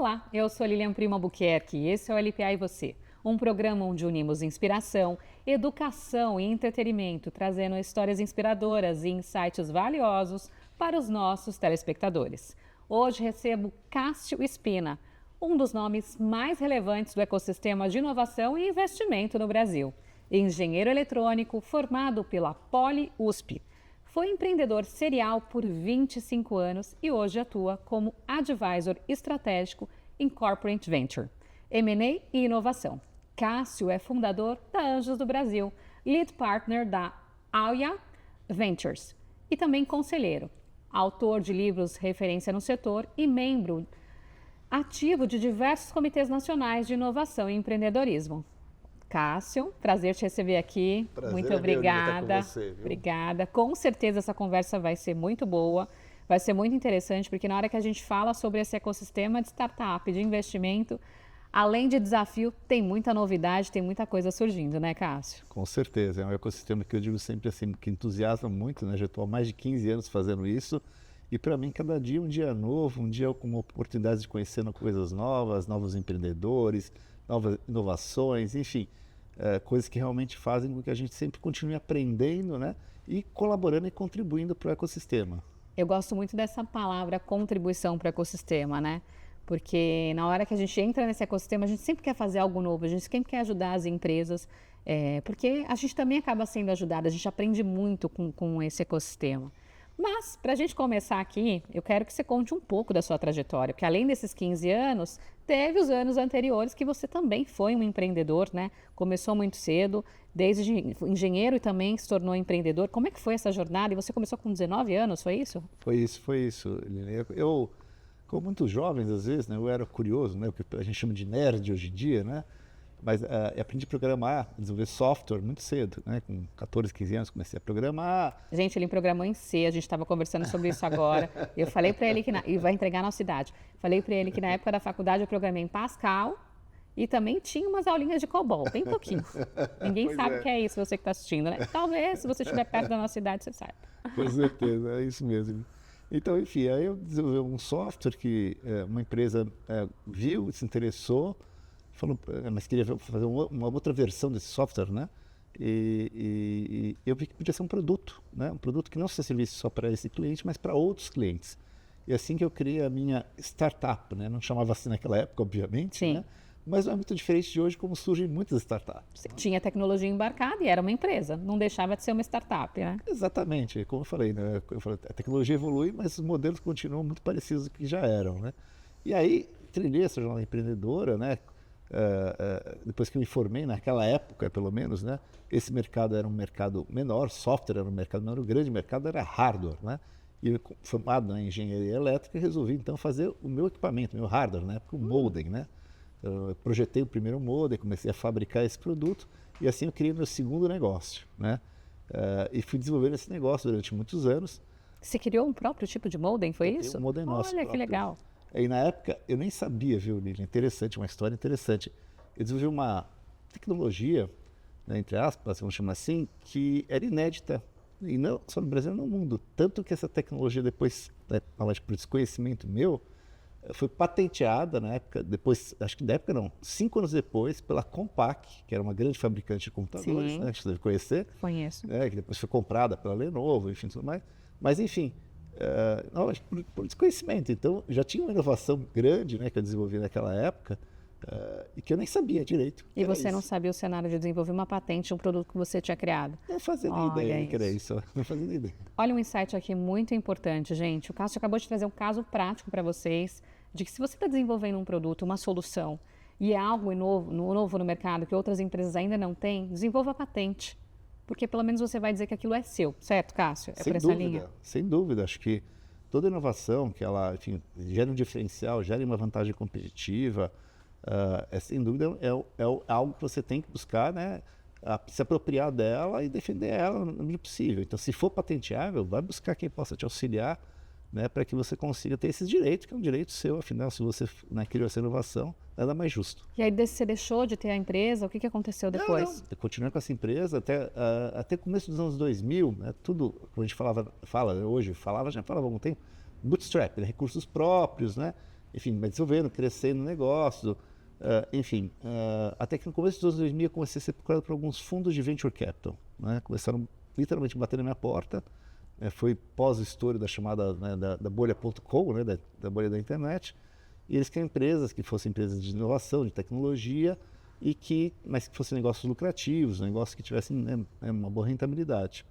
Olá, eu sou Lilian Primo Albuquerque e esse é o LPA e Você, um programa onde unimos inspiração, educação e entretenimento, trazendo histórias inspiradoras e insights valiosos para os nossos telespectadores. Hoje recebo Cássio Spina, um dos nomes mais relevantes do ecossistema de inovação e investimento no Brasil. Engenheiro eletrônico formado pela Poli USP. Foi empreendedor serial por 25 anos e hoje atua como advisor estratégico em Corporate Venture, M&A e inovação. Cássio é fundador da Anjos do Brasil, lead partner da Auya Ventures e também conselheiro, autor de livros referência no setor e membro ativo de diversos comitês nacionais de inovação e empreendedorismo. Cássio, prazer te receber aqui. Prazer muito é meu, Lilian, obrigada. estar com você, viu? Obrigada. Com certeza essa conversa vai ser muito boa, vai ser muito interessante, porque na hora que a gente fala sobre esse ecossistema de startup, de investimento, além de desafio, tem muita novidade, tem muita coisa surgindo, né, Cássio? Com certeza, é um ecossistema que eu digo sempre assim, que entusiasma muito, né? Já estou há mais de 15 anos fazendo isso e para mim cada dia é um dia novo, um dia com oportunidades de conhecer coisas novas, novos empreendedores, novas inovações, enfim, coisas que realmente fazem com que a gente sempre continue aprendendo, né? E colaborando e contribuindo para o ecossistema. Eu gosto muito dessa palavra contribuição para o ecossistema, né? Porque na hora que a gente entra nesse ecossistema, a gente sempre quer fazer algo novo, a gente sempre quer ajudar as empresas, porque a gente também acaba sendo ajudado, a gente aprende muito com esse ecossistema. Mas, para a gente começar aqui, eu quero que você conte um pouco da sua trajetória, porque além desses 15 anos, teve os anos anteriores que você também foi um empreendedor, né? Começou muito cedo, desde engenheiro e também se tornou empreendedor. Como é que foi essa jornada? E você começou com 19 anos, foi isso? Foi isso, Lilian. Eu, como muitos jovens, às vezes, né, eu era curioso, né, o que a gente chama de nerd hoje em dia, né? Mas eu aprendi a programar, desenvolver software muito cedo, né? Com 14, 15 anos comecei a programar. Gente, ele programou em C, a gente estava conversando sobre isso agora. Eu falei para ele que, e vai entregar na nossa idade, falei para ele que na época da faculdade eu programei em Pascal e também tinha umas aulinhas de COBOL, bem pouquinho. Ninguém Pois sabe é. o que é isso, você que está assistindo, né? Talvez, se você estiver perto da nossa idade, você saiba. Com certeza, é isso mesmo. Então, enfim, aí eu desenvolvi um software que uma empresa viu, se interessou, falou, mas queria fazer uma outra versão desse software, né? E eu vi que podia ser um produto, né? Um produto que não se servisse só para esse cliente, mas para outros clientes. E assim que eu criei a minha startup, né? Não chamava assim naquela época, obviamente, Sim. né? Mas não é muito diferente de hoje como surgem muitas startups. Você tinha tecnologia embarcada e era uma empresa, não deixava de ser uma startup, né? Exatamente, como eu falei, né? Eu falei, a tecnologia evolui, mas os modelos continuam muito parecidos com o que já eram, né? E aí, trilhei essa jornada empreendedora, né? Depois que eu me formei, naquela época, pelo menos, né? Esse mercado era um mercado menor, software era um mercado menor, o grande mercado era hardware, né? E eu, formado na engenharia elétrica, resolvi então fazer o meu equipamento, meu hardware, né? O modem, né? Eu projetei o primeiro modem, comecei a fabricar esse produto e assim eu criei meu segundo negócio, né? E fui desenvolvendo esse negócio durante muitos anos. Você criou um próprio tipo de modem, foi Eu tenho isso? um modem nosso Olha que próprio. legal. E na época eu nem sabia, viu, Lilian? Interessante, uma história interessante. Eu desenvolvi uma tecnologia, né, entre aspas, vamos chamar assim, que era inédita, e não só no Brasil, no mundo. Tanto que essa tecnologia depois, né, por desconhecimento meu, foi patenteada na época, depois, acho que da época não, 5 anos depois, pela Compaq, que era uma grande fabricante de computadores, Sim. né, que você deve conhecer, Conheço. que depois foi comprada pela Lenovo, enfim, tudo mais. Mas, enfim, não, acho que por desconhecimento. Então, já tinha uma inovação grande, né, que eu desenvolvi naquela época, e que eu nem sabia direito. E você não sabia o cenário de desenvolver uma patente, um produto que você tinha criado. Não fazia nem Olha ideia que era isso. isso, não fazia nem ideia. Olha um insight aqui muito importante, gente. O Cássio acabou de trazer um caso prático para vocês, de que se você está desenvolvendo um produto, uma solução, e é algo novo no mercado que outras empresas ainda não têm, desenvolva a patente. Porque pelo menos você vai dizer que aquilo é seu, certo, Cássio? É por essa linha? Sem dúvida. Acho que toda inovação que ela, enfim, gera um diferencial, gera uma vantagem competitiva, sem dúvida é algo que você tem que buscar, né, se apropriar dela e defender ela no mínimo possível. Então, se for patenteável, vai buscar quem possa te auxiliar, né, para que você consiga ter esses direitos, que é um direito seu, afinal, se você, né, criou essa inovação, nada mais justo. E aí você deixou de ter a empresa, o que aconteceu depois? Não. Eu continuei com essa empresa até o começo dos anos 2000, né, tudo, como a gente já falava há algum tempo, bootstrap, né, recursos próprios, né, enfim, mas desenvolvendo, crescendo o negócio, enfim. Até que no começo dos anos 2000 eu comecei a ser procurado por alguns fundos de venture capital, né? Começaram literalmente a bater na minha porta. Foi pós o estouro da chamada, né, da bolha.com, né, da bolha da internet. E eles queriam empresas que fossem empresas de inovação, de tecnologia, mas que fossem negócios lucrativos, negócios que tivessem, né, uma boa rentabilidade.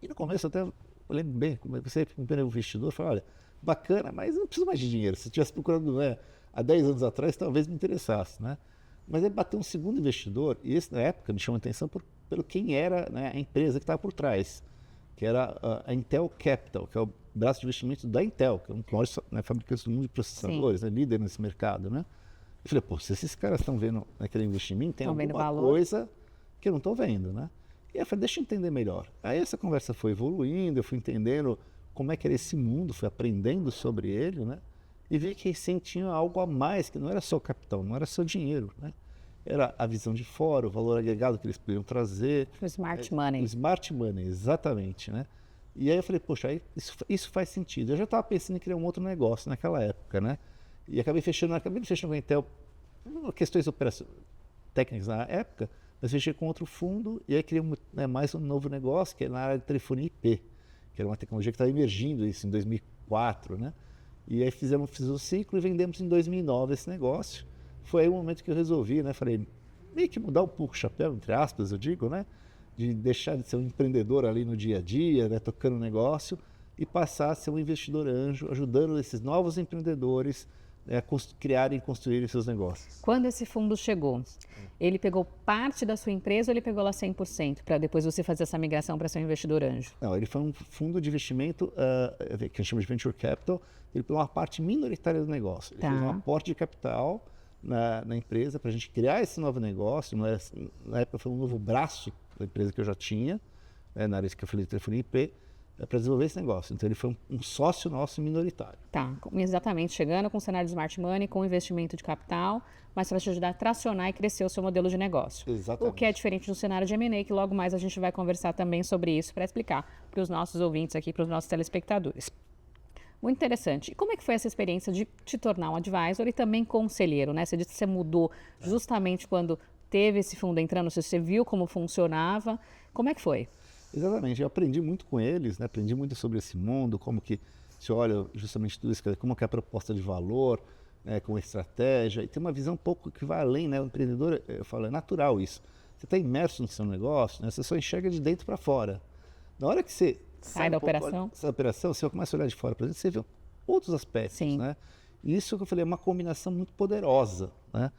E no começo eu lembro bem, comecei com o primeiro investidor, falei, olha, bacana, mas eu não preciso mais de dinheiro. Se eu estivesse procurando, né, há 10 anos atrás, talvez me interessasse, né? Mas aí bateu um segundo investidor, e esse na época me chamou a atenção pelo quem era, né, a empresa que estava por trás, que era a Intel Capital, que é o braço de investimento da Intel, que é um dos maiores, né, fabricantes do mundo de processadores, né, líder nesse mercado, né? Eu falei, pô, se esses caras estão vendo aquele investimento, tem alguma coisa que eu não estou vendo, né? E aí eu falei, deixa eu entender melhor. Aí essa conversa foi evoluindo, eu fui entendendo como é que era esse mundo, fui aprendendo sobre ele, né? E vi que sim, tinha algo a mais, que não era só o capital, não era só dinheiro, né? Era a visão de fora, o valor agregado que eles podiam trazer. O smart money. O smart money, exatamente, né? E aí eu falei, poxa, aí isso faz sentido. Eu já estava pensando em criar um outro negócio naquela época, né? E acabei fechando com a Intel, questões técnicas na época, mas fechei com outro fundo e aí criei mais um novo negócio, que é na área de telefonia IP, que era uma tecnologia que estava emergindo isso em 2004, né? E aí fiz o ciclo e vendemos em 2009 esse negócio. Foi aí o momento que eu resolvi, né? Falei, meio que mudar um pouco o chapéu, entre aspas, eu digo, né? De deixar de ser um empreendedor ali no dia a dia, né? Tocando o negócio, e passar a ser um investidor anjo, ajudando esses novos empreendedores, né, a criarem e construírem seus negócios. Quando esse fundo chegou, ele pegou parte da sua empresa ou ele pegou lá 100% para depois você fazer essa migração para ser um investidor anjo? Não, ele foi um fundo de investimento que a gente chama de Venture Capital. Ele pegou uma parte minoritária do negócio. Ele fez um aporte de capital na empresa para a gente criar esse novo negócio. Na época foi um novo braço da empresa que eu já tinha, na área que eu falei de telefonia IP, para desenvolver esse negócio. Então ele foi um sócio nosso minoritário. Tá, exatamente, chegando com o cenário de Smart Money, com investimento de capital, mas para te ajudar a tracionar e crescer o seu modelo de negócio. Exatamente. O que é diferente do cenário de M&A, que logo mais a gente vai conversar também sobre isso para explicar para os nossos ouvintes aqui, para os nossos telespectadores. Muito interessante. E como é que foi essa experiência de te tornar um advisor e também conselheiro, né? Você disse que você mudou justamente quando teve esse fundo entrando, você viu como funcionava. Como é que foi? Exatamente, eu aprendi muito com eles, né? Aprendi muito sobre esse mundo, como que se olha justamente tudo isso, como que é a proposta de valor, né? Com estratégia, e tem uma visão um pouco que vai além, né? O empreendedor, eu falo, é natural isso. Você está imerso no seu negócio, né? Você só enxerga de dentro para fora. Na hora que você sai da operação, você começa a olhar de fora para dentro, você vê outros aspectos, sim, né? E isso que eu falei é uma combinação muito poderosa, né?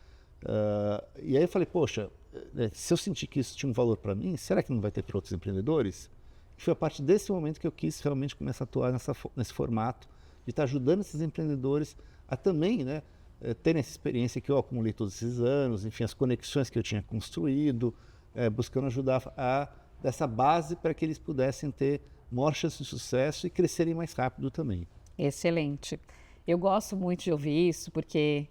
E aí eu falei, poxa, se eu sentir que isso tinha um valor para mim, será que não vai ter para outros empreendedores? E foi a partir desse momento que eu quis realmente começar a atuar nesse formato, de estar ajudando esses empreendedores a também, né, terem essa experiência que eu acumulei todos esses anos, enfim, as conexões que eu tinha construído, buscando ajudar dessa base para que eles pudessem ter maior chance de sucesso e crescerem mais rápido também. Excelente. Eu gosto muito de ouvir isso, porque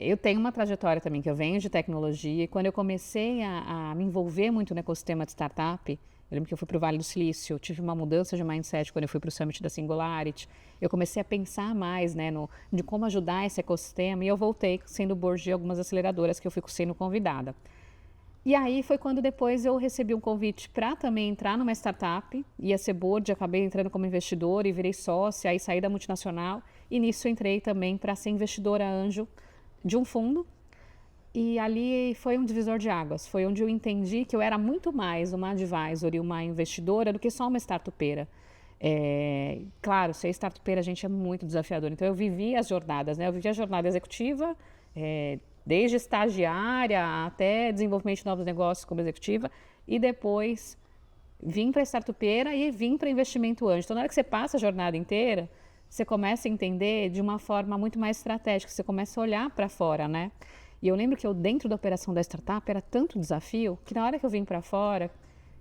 eu tenho uma trajetória também, que eu venho de tecnologia, e quando eu comecei a me envolver muito no ecossistema de startup, eu lembro que eu fui para o Vale do Silício, eu tive uma mudança de mindset quando eu fui para o Summit da Singularity, eu comecei a pensar mais, né, de como ajudar esse ecossistema, e eu voltei sendo board de algumas aceleradoras que eu fui sendo convidada. E aí foi quando depois eu recebi um convite para também entrar numa startup, ia ser board, acabei entrando como investidora e virei sócia, aí saí da multinacional, e nisso eu entrei também para ser investidora anjo de um fundo, e ali foi um divisor de águas, foi onde eu entendi que eu era muito mais uma advisor e uma investidora do que só uma startupeira. Claro, ser startupeira, a gente, é muito desafiador, então eu vivi as jornadas, né? Eu vivi a jornada executiva, desde estagiária até desenvolvimento de novos negócios como executiva, e depois vim para startupeira e vim para investimento anjo. Então, na hora que você passa a jornada inteira, você começa a entender de uma forma muito mais estratégica, você começa a olhar para fora, né? E eu lembro que eu, dentro da operação da startup, era tanto desafio, que na hora que eu vim para fora,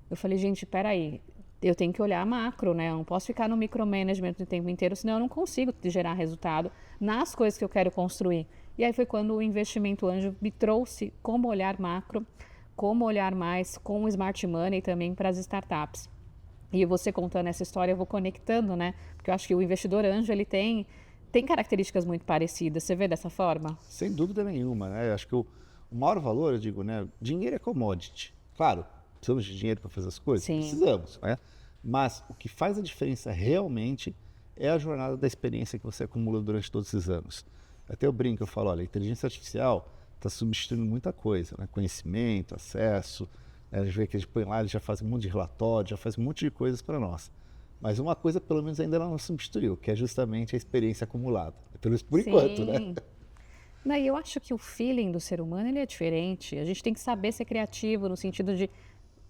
eu falei, gente, peraí, eu tenho que olhar macro, né? Eu não posso ficar no micromanagement o tempo inteiro, senão eu não consigo gerar resultado nas coisas que eu quero construir. E aí foi quando o investimento anjo me trouxe como olhar macro, como olhar mais com o smart money também para as startups. E você contando essa história, eu vou conectando, né? Porque eu acho que o investidor anjo, ele tem tem características muito parecidas. Você vê dessa forma? Sem dúvida nenhuma, né? Eu acho que o maior valor, eu digo, né? Dinheiro é commodity. Claro, precisamos de dinheiro para fazer as coisas? Sim. Precisamos, né? Mas o que faz a diferença realmente é a jornada da experiência que você acumula durante todos esses anos. Até eu brinco, eu falo, olha, a inteligência artificial está substituindo muita coisa, né? Conhecimento, acesso, né? A gente vê que a gente põe lá, ele já faz um monte de relatório, já faz um monte de coisas para nós. Mas uma coisa, pelo menos, ainda não substituiu, que é justamente a experiência acumulada. Pelo menos por enquanto, né? Não, e eu acho que o feeling do ser humano ele é diferente. A gente tem que saber ser criativo no sentido de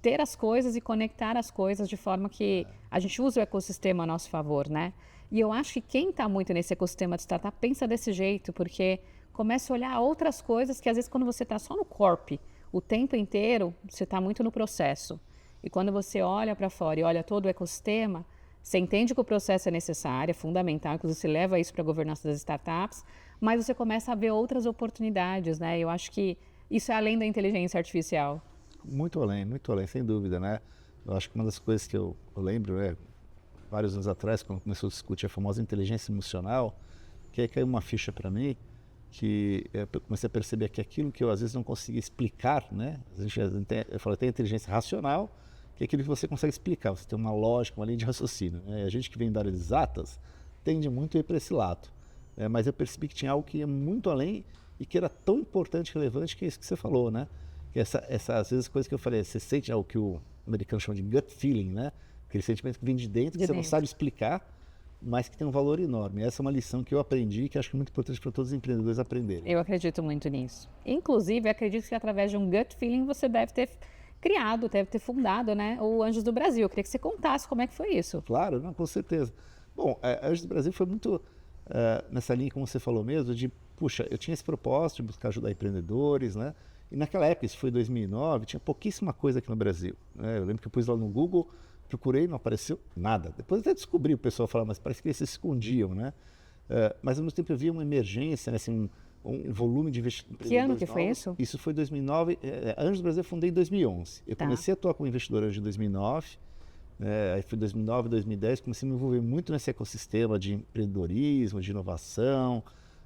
ter as coisas e conectar as coisas de forma que a gente use o ecossistema a nosso favor, né? E eu acho que quem está muito nesse ecossistema de startup pensa desse jeito, porque começa a olhar outras coisas que às vezes quando você está só no corp, o tempo inteiro, você está muito no processo. E quando você olha para fora e olha todo o ecossistema, você entende que o processo é necessário, é fundamental, inclusive você leva isso para a governança das startups, mas você começa a ver outras oportunidades, né? Eu acho que isso é além da inteligência artificial. Muito além, sem dúvida, né? Eu acho que uma das coisas que eu lembro, né, vários anos atrás, quando começou a discutir a famosa inteligência emocional, que aí caiu uma ficha para mim, que eu comecei a perceber que aquilo que eu às vezes não conseguia explicar, né? Eu falo, tem a inteligência racional, que é aquilo que você consegue explicar, você tem uma lógica, uma linha de raciocínio, né? A gente que vem da área de exatas tende muito a ir para esse lado, né? Mas eu percebi que tinha algo que ia muito além e que era tão importante e relevante que é isso que você falou, né? Que às vezes, coisas que eu falei, você sente algo que o americano chama de gut feeling, né? Aquele sentimento que vem de dentro, que você não sabe explicar, mas que tem um valor enorme. Essa é uma lição que eu aprendi e que acho que é muito importante para todos os empreendedores aprenderem. Eu acredito muito nisso. Inclusive, acredito que através de um gut feeling você deve ter criado, deve ter fundado, né, o Anjos do Brasil. Eu queria que você contasse como é que foi isso. Claro, não, com certeza. Bom, a Anjos do Brasil foi muito nessa linha, como você falou mesmo, de, puxa, eu tinha esse propósito de buscar ajudar empreendedores, né? E naquela época, isso foi 2009, tinha pouquíssima coisa aqui no Brasil, né? Eu lembro que eu pus lá no Google, procurei, não apareceu nada. Depois até descobri, o pessoal falava, mas parece que eles se escondiam, né? Mas ao mesmo tempo eu via uma emergência, né? Assim, um volume de investimento. Que ano que foi isso? Isso foi 2009. A Anjos do Brasil eu fundei em 2011. Eu comecei a atuar como investidor anjo em 2009. Aí foi 2009, 2010, comecei a me envolver muito nesse ecossistema de empreendedorismo, de inovação.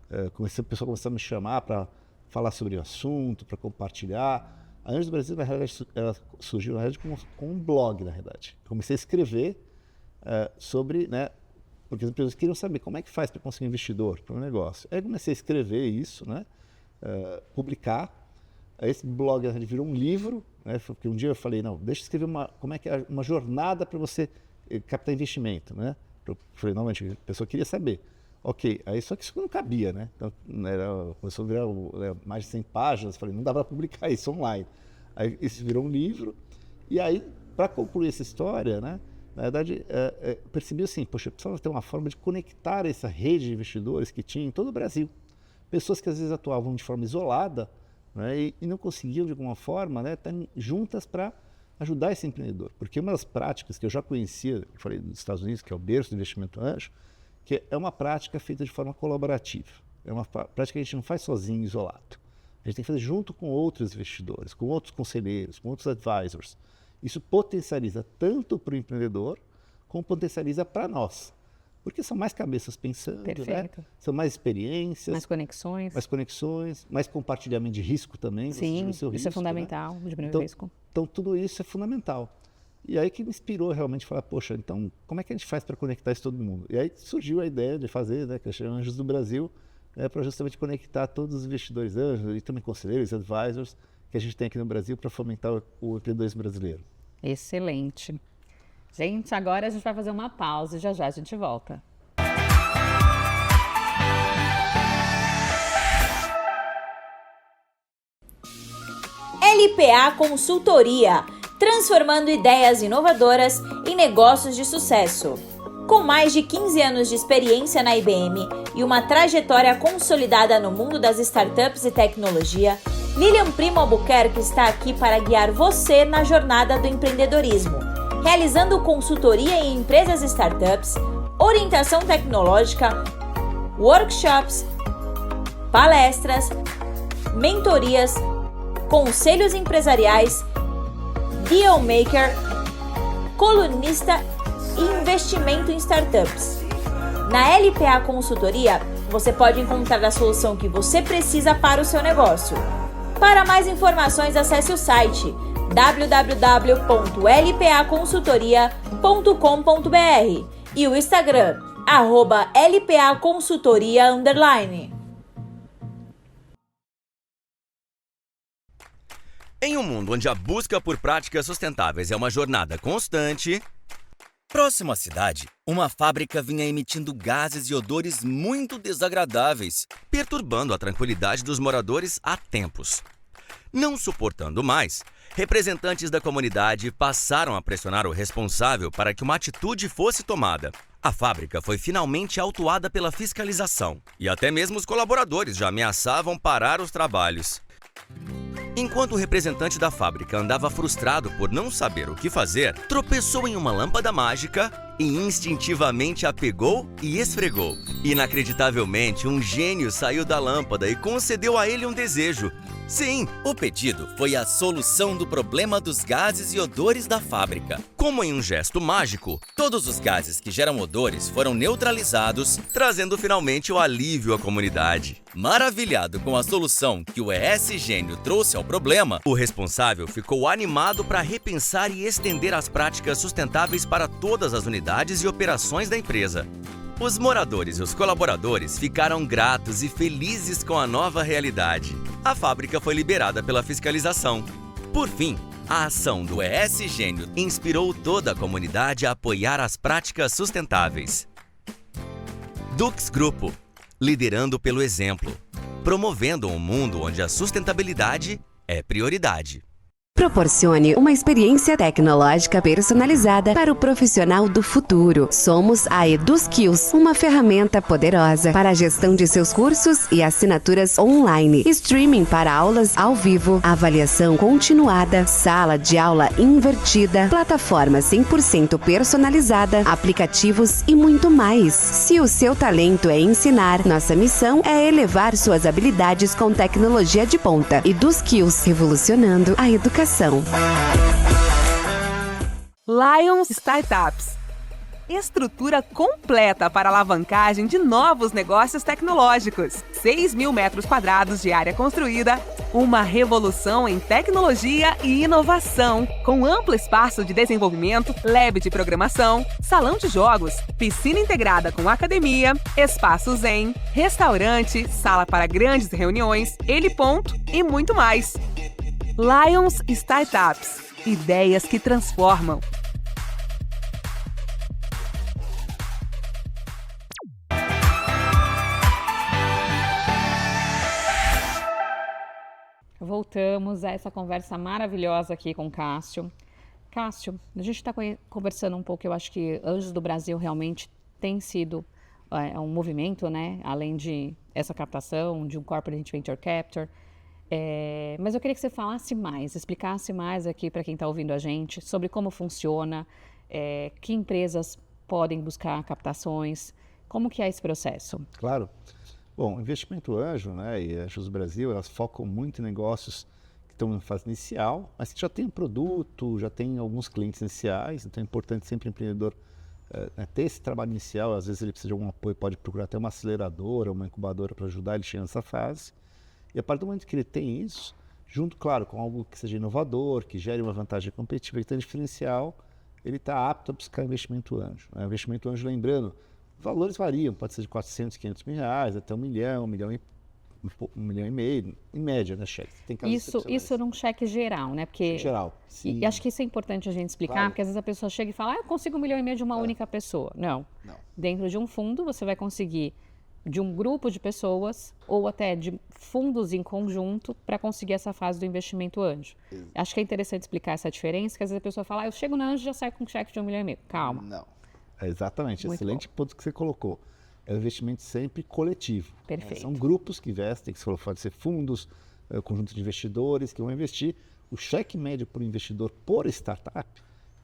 O pessoal começou a me chamar para falar sobre o assunto, para compartilhar. A Anjos do Brasil, na realidade, ela surgiu na realidade com um blog, na realidade. Comecei a escrever sobre, né, porque as pessoas queriam saber como é que faz para conseguir um investidor para um negócio. Aí eu comecei a escrever isso, né, publicar. Aí esse blog virou um livro, né, porque um dia eu falei, não, deixa eu escrever como é que é uma jornada para você captar investimento, né? Eu falei, normalmente a pessoa queria saber. Ok, aí só que isso não cabia, né? Então, começou a virar mais de 100 páginas, falei, não dá para publicar isso online. Aí isso virou um livro, e aí, para concluir essa história, né, na verdade, percebi assim, poxa, eu precisava ter uma forma de conectar essa rede de investidores que tinha em todo o Brasil. Pessoas que às vezes atuavam de forma isolada, né, e não conseguiam, de alguma forma, né, estar juntas para ajudar esse empreendedor. Porque uma das práticas que eu já conhecia, eu falei dos Estados Unidos, que é o berço do investimento anjo, que é uma prática feita de forma colaborativa. É uma prática que a gente não faz sozinho, isolado. A gente tem que fazer junto com outros investidores, com outros conselheiros, com outros advisors. Isso potencializa tanto para o empreendedor, como potencializa para nós. Porque são mais cabeças pensando, né? São mais experiências. Mais conexões, mais compartilhamento de risco também. Sim, isso risco, é fundamental, né? Diminuir o risco. Então, tudo isso é fundamental. E aí que me inspirou realmente a falar, poxa, então, como é que a gente faz para conectar isso todo mundo? E aí surgiu a ideia de fazer, né, que chama Anjos do Brasil, para justamente conectar todos os investidores anjos e também conselheiros, advisors, que a gente tem aqui no Brasil para fomentar o empreendedorismo brasileiro. Excelente. Gente, agora a gente vai fazer uma pausa e já a gente volta. LPA Consultoria, transformando ideias inovadoras em negócios de sucesso. Com mais de 15 anos de experiência na IBM e uma trajetória consolidada no mundo das startups e tecnologia, Lilian Primo Albuquerque está aqui para guiar você na jornada do empreendedorismo, realizando consultoria em empresas e startups, orientação tecnológica, workshops, palestras, mentorias, conselhos empresariais, deal maker, colunista e investimento em startups. Na LPA Consultoria, você pode encontrar a solução que você precisa para o seu negócio. Para mais informações, acesse o site www.lpaconsultoria.com.br e o Instagram, @LPAconsultoria_. Em um mundo onde a busca por práticas sustentáveis é uma jornada constante, próximo à cidade, uma fábrica vinha emitindo gases e odores muito desagradáveis, perturbando a tranquilidade dos moradores há tempos. Não suportando mais, representantes da comunidade passaram a pressionar o responsável para que uma atitude fosse tomada. A fábrica foi finalmente autuada pela fiscalização e até mesmo os colaboradores já ameaçavam parar os trabalhos. Enquanto o representante da fábrica andava frustrado por não saber o que fazer, tropeçou em uma lâmpada mágica e instintivamente a pegou e esfregou. Inacreditavelmente, um gênio saiu da lâmpada e concedeu a ele um desejo. Sim, o pedido foi a solução do problema dos gases e odores da fábrica. Como em um gesto mágico, todos os gases que geram odores foram neutralizados, trazendo finalmente o alívio à comunidade. Maravilhado com a solução que o ES Gênio trouxe ao problema, o responsável ficou animado para repensar e estender as práticas sustentáveis para todas as unidades e operações da empresa. Os moradores e os colaboradores ficaram gratos e felizes com a nova realidade. A fábrica foi liberada pela fiscalização. Por fim, a ação do ES Gênio inspirou toda a comunidade a apoiar as práticas sustentáveis. Dux Grupo, liderando pelo exemplo, promovendo um mundo onde a sustentabilidade é prioridade. Proporcione uma experiência tecnológica personalizada para o profissional do futuro. Somos a EduSkills, uma ferramenta poderosa para a gestão de seus cursos e assinaturas online, streaming para aulas ao vivo, avaliação continuada, sala de aula invertida, plataforma 100% personalizada, aplicativos e muito mais. Se o seu talento é ensinar, nossa missão é elevar suas habilidades com tecnologia de ponta. EduSkills, revolucionando a educação. Lions Startups. Estrutura completa para alavancagem de novos negócios tecnológicos. 6.000 metros quadrados de área construída. Uma revolução em tecnologia e inovação. Com amplo espaço de desenvolvimento, lab de programação, salão de jogos, piscina integrada com academia, espaço zen, restaurante, sala para grandes reuniões, heliponto e muito mais. Lions Startups. Ideias que transformam. Voltamos a essa conversa maravilhosa aqui com o Cássio. Cássio, a gente está conversando um pouco, eu acho que Anjos do Brasil realmente tem sido um movimento, né? Além de essa captação, de um Corporate Venture Capital. Mas eu queria que você falasse mais, explicasse mais aqui para quem está ouvindo a gente sobre como funciona, que empresas podem buscar captações, como que é esse processo? Claro. Bom, investimento anjo, né, e Anjos Brasil, elas focam muito em negócios que estão em fase inicial, mas que já tem um produto, já tem alguns clientes iniciais, então é importante sempre o empreendedor ter esse trabalho inicial. Às vezes ele precisa de algum apoio, pode procurar até uma aceleradora, uma incubadora para ajudar ele a chegar nessa fase. E a partir do momento que ele tem isso, junto, claro, com algo que seja inovador, que gere uma vantagem competitiva, que tenha diferencial, ele está apto a buscar investimento anjo. O investimento anjo, lembrando, valores variam, pode ser de 400, 500 mil reais, até 1 milhão, 1 milhão e meio, em média, né, cheque. Tem casos isso num cheque geral, né? Porque, cheque geral, sim. E acho que isso é importante a gente explicar, Claro. Porque às vezes a pessoa chega e fala, eu consigo 1,5 milhão de uma única pessoa. Não. Dentro de um fundo, você vai conseguir de um grupo de pessoas ou até de fundos em conjunto para conseguir essa fase do investimento anjo. Acho que é interessante explicar essa diferença, que às vezes a pessoa fala, eu chego na anjo e já saio com um cheque de 1,5 milhão. Calma. Não. Exatamente, Muito excelente ponto que você colocou. É um investimento sempre coletivo. Perfeito. São grupos que investem, que pode ser fundos, conjunto de investidores que vão investir. O cheque médio por investidor por startup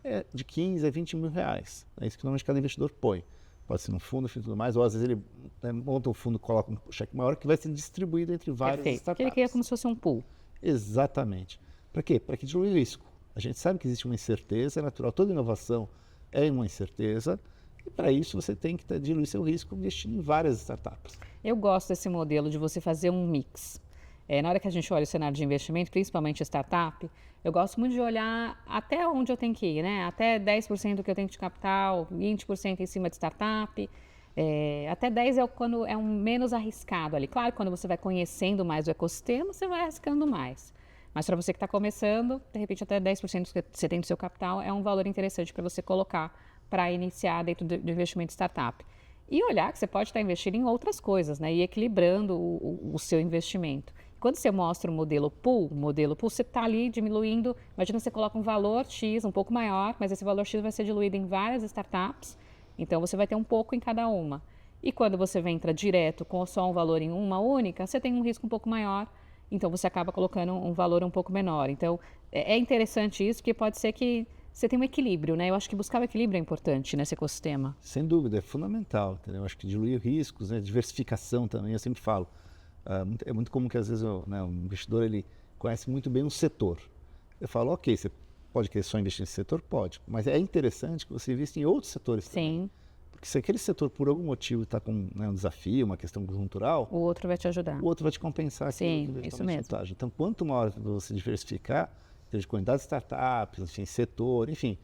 é de 15 a 20 mil reais. É isso que normalmente cada investidor põe. Pode ser num fundo e tudo mais, ou às vezes ele monta um fundo e coloca um cheque maior que vai ser distribuído entre várias startups. Porque ele cria como se fosse um pool. Exatamente. Para quê? Para que diluir o risco. A gente sabe que existe uma incerteza, é natural. Toda inovação é uma incerteza E para isso você tem que diluir seu risco investindo em várias startups. Eu gosto desse modelo de você fazer um mix. Na hora que a gente olha o cenário de investimento, principalmente startup, eu gosto muito de olhar até onde eu tenho que ir, né? Até 10% do que eu tenho de capital, 20% em cima de startup. Até 10% quando é um menos arriscado ali. Claro, quando você vai conhecendo mais o ecossistema, você vai arriscando mais. Mas para você que está começando, de repente até 10% que você tem do seu capital é um valor interessante para você colocar para iniciar dentro do investimento de startup. E olhar que você pode estar investindo em outras coisas, né? E equilibrando o seu investimento. Quando você mostra o modelo pool, você está ali diluindo. Imagina que você coloca um valor X um pouco maior, mas esse valor X vai ser diluído em várias startups. Então você vai ter um pouco em cada uma. E quando você entra direto com só um valor em uma única, você tem um risco um pouco maior. Então você acaba colocando um valor um pouco menor. Então é interessante isso, porque pode ser que você tenha um equilíbrio, né? Eu acho que buscar o equilíbrio é importante nesse ecossistema. Sem dúvida, é fundamental. Entendeu? Eu acho que diluir riscos, né? Diversificação também, eu sempre falo. É muito comum que às vezes o investidor ele conhece muito bem um setor. Eu falo, ok, você pode querer só investir nesse setor? Pode. Mas é interessante que você invista em outros setores também. Sim. Porque se aquele setor, por algum motivo, está com um desafio, uma questão conjuntural, O outro vai te ajudar. o outro vai te compensar. Sim, isso mesmo. Vantagem. Então, quanto maior você diversificar, de quantidade de startups, enfim, setor, enfim,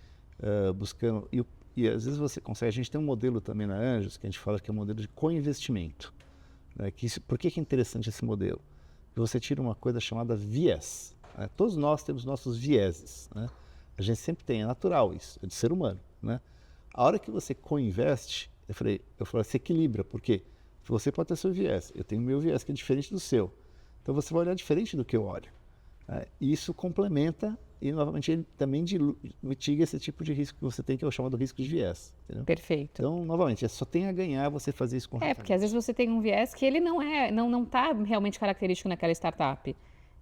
buscando... E às vezes você consegue... A gente tem um modelo também na Anjos, que a gente fala que é um modelo de co-investimento. Né? Por que é interessante esse modelo? Porque você tira uma coisa chamada viés. Né? Todos nós temos nossos vieses. Né? A gente sempre tem, é natural isso, é de ser humano. Né? A hora que você co-investe, eu falei, se equilibra, porque você pode ter seu viés, eu tenho o meu viés que é diferente do seu. Então você vai olhar diferente do que eu olho. E isso complementa e, novamente, ele também mitiga esse tipo de risco que você tem, que é o chamado risco de viés. Entendeu? Perfeito. Então, novamente, só tem a ganhar você fazer isso corretamente. Porque às vezes você tem um viés que ele não está realmente característico naquela startup.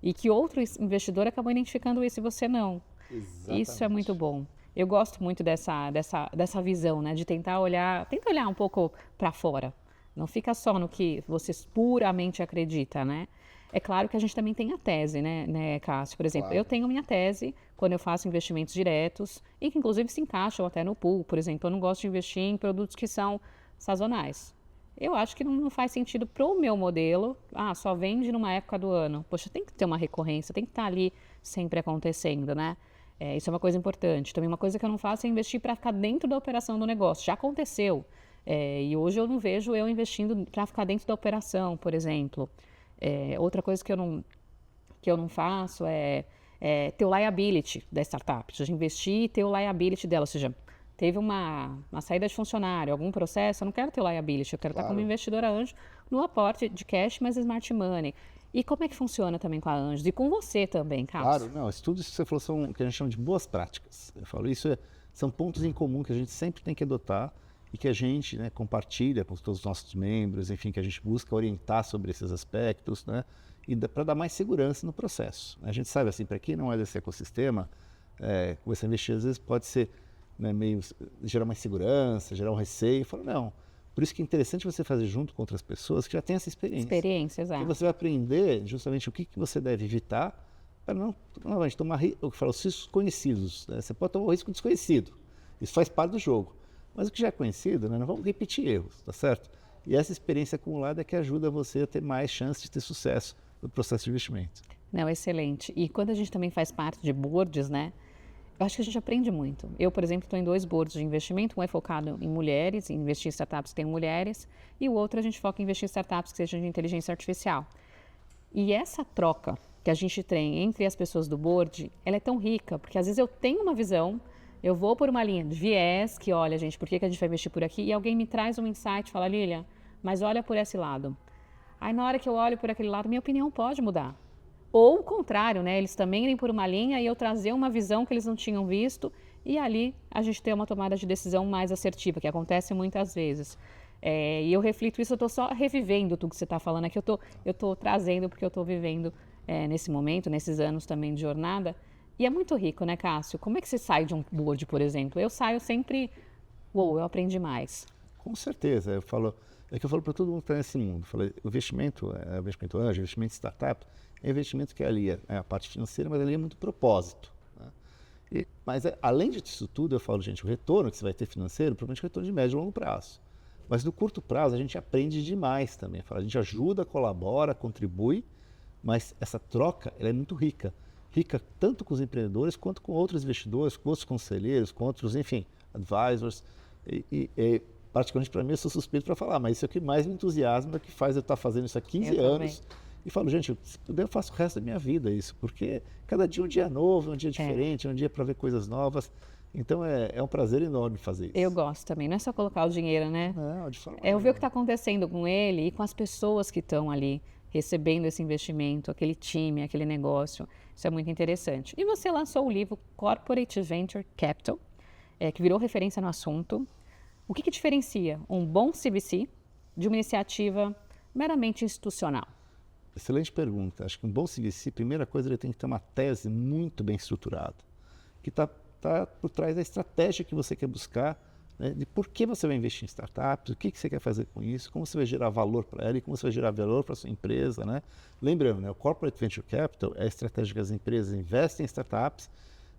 E que outro investidor acabou identificando isso e você não. Exatamente. Isso é muito bom. Eu gosto muito dessa visão, né? De tentar olhar um pouco para fora. Não fica só no que você puramente acredita, né? É claro que a gente também tem a tese, né, Cássio? Por exemplo, Claro. Eu tenho minha tese quando eu faço investimentos diretos e que inclusive se encaixam até no pool. Por exemplo, eu não gosto de investir em produtos que são sazonais. Eu acho que não faz sentido para o meu modelo, só vende numa época do ano. Poxa, tem que ter uma recorrência, tem que estar ali sempre acontecendo, né? Isso é uma coisa importante. Também uma coisa que eu não faço é investir para ficar dentro da operação do negócio. Já aconteceu. E hoje eu não vejo eu investindo para ficar dentro da operação, por exemplo. Outra coisa que eu não faço é ter o liability da startup. Ou seja, investir e ter o liability dela. Ou seja, teve uma saída de funcionário, algum processo, eu não quero ter o liability. Eu quero estar como investidora anjo no aporte de cash, mas smart money. E como é que funciona também com a Anjos? E com você também, Cássio? Claro, não, tudo isso que você falou são o que a gente chama de boas práticas. Eu falo, são pontos em comum que a gente sempre tem que adotar e que a gente, né, compartilha com todos os nossos membros, enfim, que a gente busca orientar sobre esses aspectos, né, e para dar mais segurança no processo. A gente sabe, assim, para quem não é desse ecossistema, começar a investir às vezes pode ser, né, meio gerar mais segurança, gerar um receio. Eu falo, não. Por isso que é interessante você fazer junto com outras pessoas que já têm essa experiência. Experiência, exato. E você vai aprender justamente o que você deve evitar para não novamente, tomar o que fala, os riscos conhecidos. Né? Você pode tomar o risco desconhecido. Isso faz parte do jogo. Mas o que já é conhecido, né, não vamos repetir erros, tá certo? E essa experiência acumulada é que ajuda você a ter mais chance de ter sucesso no processo de investimento. Não, excelente. E quando a gente também faz parte de boards, né? Eu acho que a gente aprende muito. Eu, por exemplo, estou em 2 boards de investimento. Um é focado em mulheres, em investir em startups que tenham mulheres. E o outro a gente foca em investir em startups que sejam de inteligência artificial. E essa troca que a gente tem entre as pessoas do board, ela é tão rica, porque às vezes eu tenho uma visão, eu vou por uma linha de viés, que olha, gente, por que a gente vai investir por aqui? E alguém me traz um insight e fala, Lilian, mas olha por esse lado. Aí na hora que eu olho por aquele lado, minha opinião pode mudar. Ou o contrário, né? Eles também irem por uma linha e eu trazer uma visão que eles não tinham visto e ali a gente ter uma tomada de decisão mais assertiva, que acontece muitas vezes. E eu reflito isso, eu estou só revivendo tudo que você está falando aqui, eu estou trazendo porque eu estou vivendo nesse momento, nesses anos também de jornada. E é muito rico, né, Cássio? Como é que você sai de um board, por exemplo? Eu saio sempre, eu aprendi mais. Com certeza, eu falo para todo mundo que está nesse mundo. Eu falei, o investimento anjo, investimento startup, é investimento que alia a parte financeira, mas alia muito propósito. Né? Mas, além disso tudo, eu falo, gente, o retorno que você vai ter financeiro, provavelmente é retorno de médio e longo prazo. Mas no curto prazo, a gente aprende demais também. A gente ajuda, colabora, contribui, mas essa troca ela é muito rica. Rica tanto com os empreendedores, quanto com outros investidores, com outros conselheiros, com outros, enfim, advisors. Particularmente para mim, eu sou suspeito para falar, mas isso é o que mais me entusiasma, é o que faz eu estar fazendo isso há 15 anos. E falo, gente, se puder, eu faço o resto da minha vida isso, porque cada dia é um dia novo, é um dia diferente, é um dia para ver coisas novas. Então, é um prazer enorme fazer isso. Eu gosto também, não é só colocar o dinheiro, né? Não, de forma eu ver o que está acontecendo com ele e com as pessoas que estão ali recebendo esse investimento, aquele time, aquele negócio. Isso é muito interessante. E você lançou o livro Corporate Venture Capital, que virou referência no assunto. O que diferencia um bom CVC de uma iniciativa meramente institucional? Excelente pergunta. Acho que um bom CVC, primeira coisa, ele tem que ter uma tese muito bem estruturada, que está por trás da estratégia que você quer buscar, né, de por que você vai investir em startups, o que você quer fazer com isso, como você vai gerar valor para ela e como você vai gerar valor para a sua empresa. Né? Lembrando, né, o Corporate Venture Capital é a estratégia que as empresas investem em startups,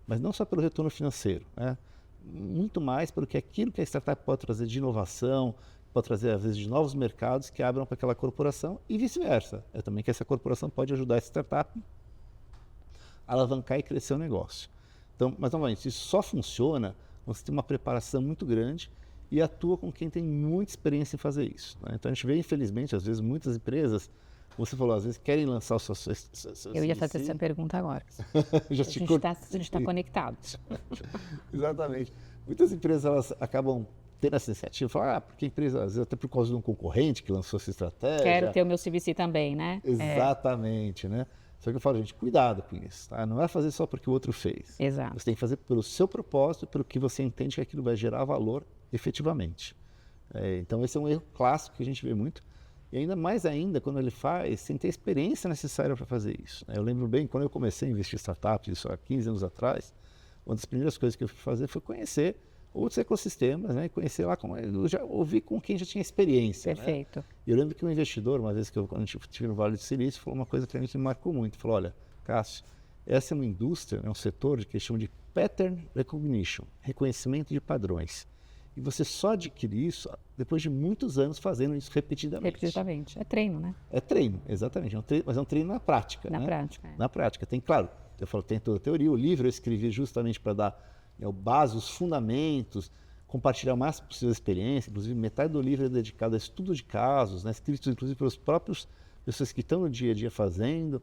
mas não só pelo retorno financeiro, né? Muito mais pelo que aquilo que a startup pode trazer de inovação, pode trazer, às vezes, de novos mercados que abram para aquela corporação e vice-versa. É também que essa corporação pode ajudar essa startup a alavancar e crescer o negócio. Então, mas, novamente, isso só funciona quando você tem uma preparação muito grande e atua com quem tem muita experiência em fazer isso. Né? Então, a gente vê, infelizmente, às vezes, muitas empresas, como você falou, às vezes querem lançar o seu Eu ia fazer essa pergunta agora. A gente está conectado. Exatamente. Muitas empresas elas acabam tendo essa iniciativa, falam, porque a empresa, às vezes, até por causa de um concorrente que lançou essa estratégia. Quero ter o meu CVC também, né? Exatamente, né? Só que eu falo, gente, cuidado com isso, tá? Não é fazer só porque o outro fez. Exato. Você tem que fazer pelo seu propósito, pelo que você entende que aquilo vai gerar valor efetivamente. Então, esse é um erro clássico que a gente vê muito. E ainda mais ainda quando ele faz sem ter a experiência necessária para fazer isso. Eu lembro bem, quando eu comecei a investir em startups, isso há 15 anos atrás, uma das primeiras coisas que eu fui fazer foi conhecer outros ecossistemas, né? Conhecer lá, eu já ouvi com quem já tinha experiência. Perfeito. Né? E eu lembro que um investidor, uma vez que quando eu estive no Vale do Silício, falou uma coisa que a gente me marcou muito. Falou, olha, Cássio, essa é uma indústria, é um setor que eles chamam de pattern recognition, reconhecimento de padrões. E você só adquire isso depois de muitos anos fazendo isso repetidamente. Repetidamente. É treino, né? É treino, exatamente. Mas é um treino na prática. Na prática. Na prática. Tem, claro, eu falo, tem toda a teoria. O livro eu escrevi justamente para dar o base, os fundamentos, compartilhar o máximo possível a experiência. Inclusive, metade do livro é dedicado a estudo de casos, né? Escritos inclusive pelos próprios pessoas que estão no dia a dia fazendo,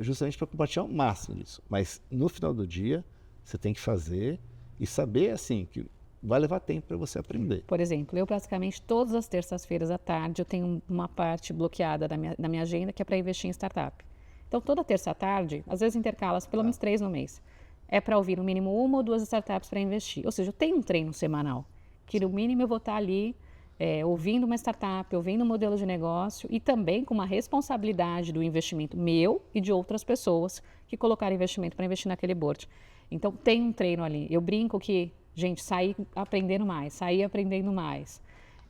justamente para compartilhar o máximo disso. Mas no final do dia, você tem que fazer e saber assim que vai levar tempo para você aprender. Por exemplo, eu praticamente todas as terças-feiras à tarde eu tenho uma parte bloqueada da minha agenda que é para investir em startup. Então, toda terça à tarde, às vezes intercala pelo menos 3 no mês. É para ouvir no mínimo 1 ou 2 startups para investir. Ou seja, eu tenho um treino semanal, que no mínimo eu vou estar ali ouvindo uma startup, ouvindo um modelo de negócio e também com uma responsabilidade do investimento meu e de outras pessoas que colocaram investimento para investir naquele board. Então, tem um treino ali. Eu brinco que, gente, sair aprendendo mais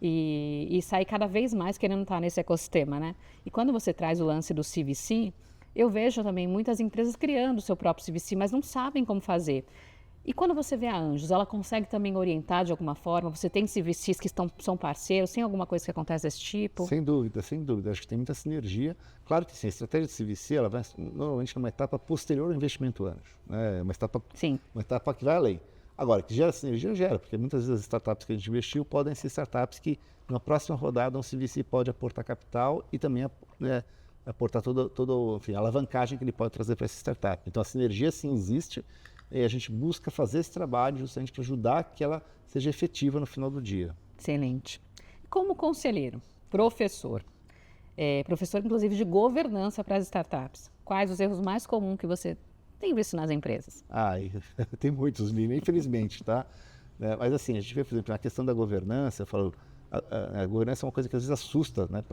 e sair cada vez mais querendo estar nesse ecossistema, né? E quando você traz o lance do CVC, eu vejo também muitas empresas criando o seu próprio CVC, mas não sabem como fazer. E quando você vê a Anjos, ela consegue também orientar de alguma forma? Você tem CVCs que são parceiros? Tem alguma coisa que acontece desse tipo? Sem dúvida, sem dúvida. Acho que tem muita sinergia. Claro que sim, a estratégia de CVC ela vai normalmente numa etapa posterior ao investimento anjo. Né? Uma etapa que vai além. Agora, que gera sinergia, gera, porque muitas vezes as startups que a gente investiu podem ser startups que, na próxima rodada, um CVC pode aportar capital e também aportar toda a alavancagem que ele pode trazer para essa startup. Então, a sinergia, sim, existe e a gente busca fazer esse trabalho justamente para ajudar que ela seja efetiva no final do dia. Excelente. Como conselheiro, professor, inclusive de governança para as startups, quais os erros mais comuns que você tem visto nas empresas? Tem muitos, Lina, infelizmente, tá? Mas assim, a gente vê, por exemplo, na questão da governança, eu falo, a governança é uma coisa que às vezes assusta, né?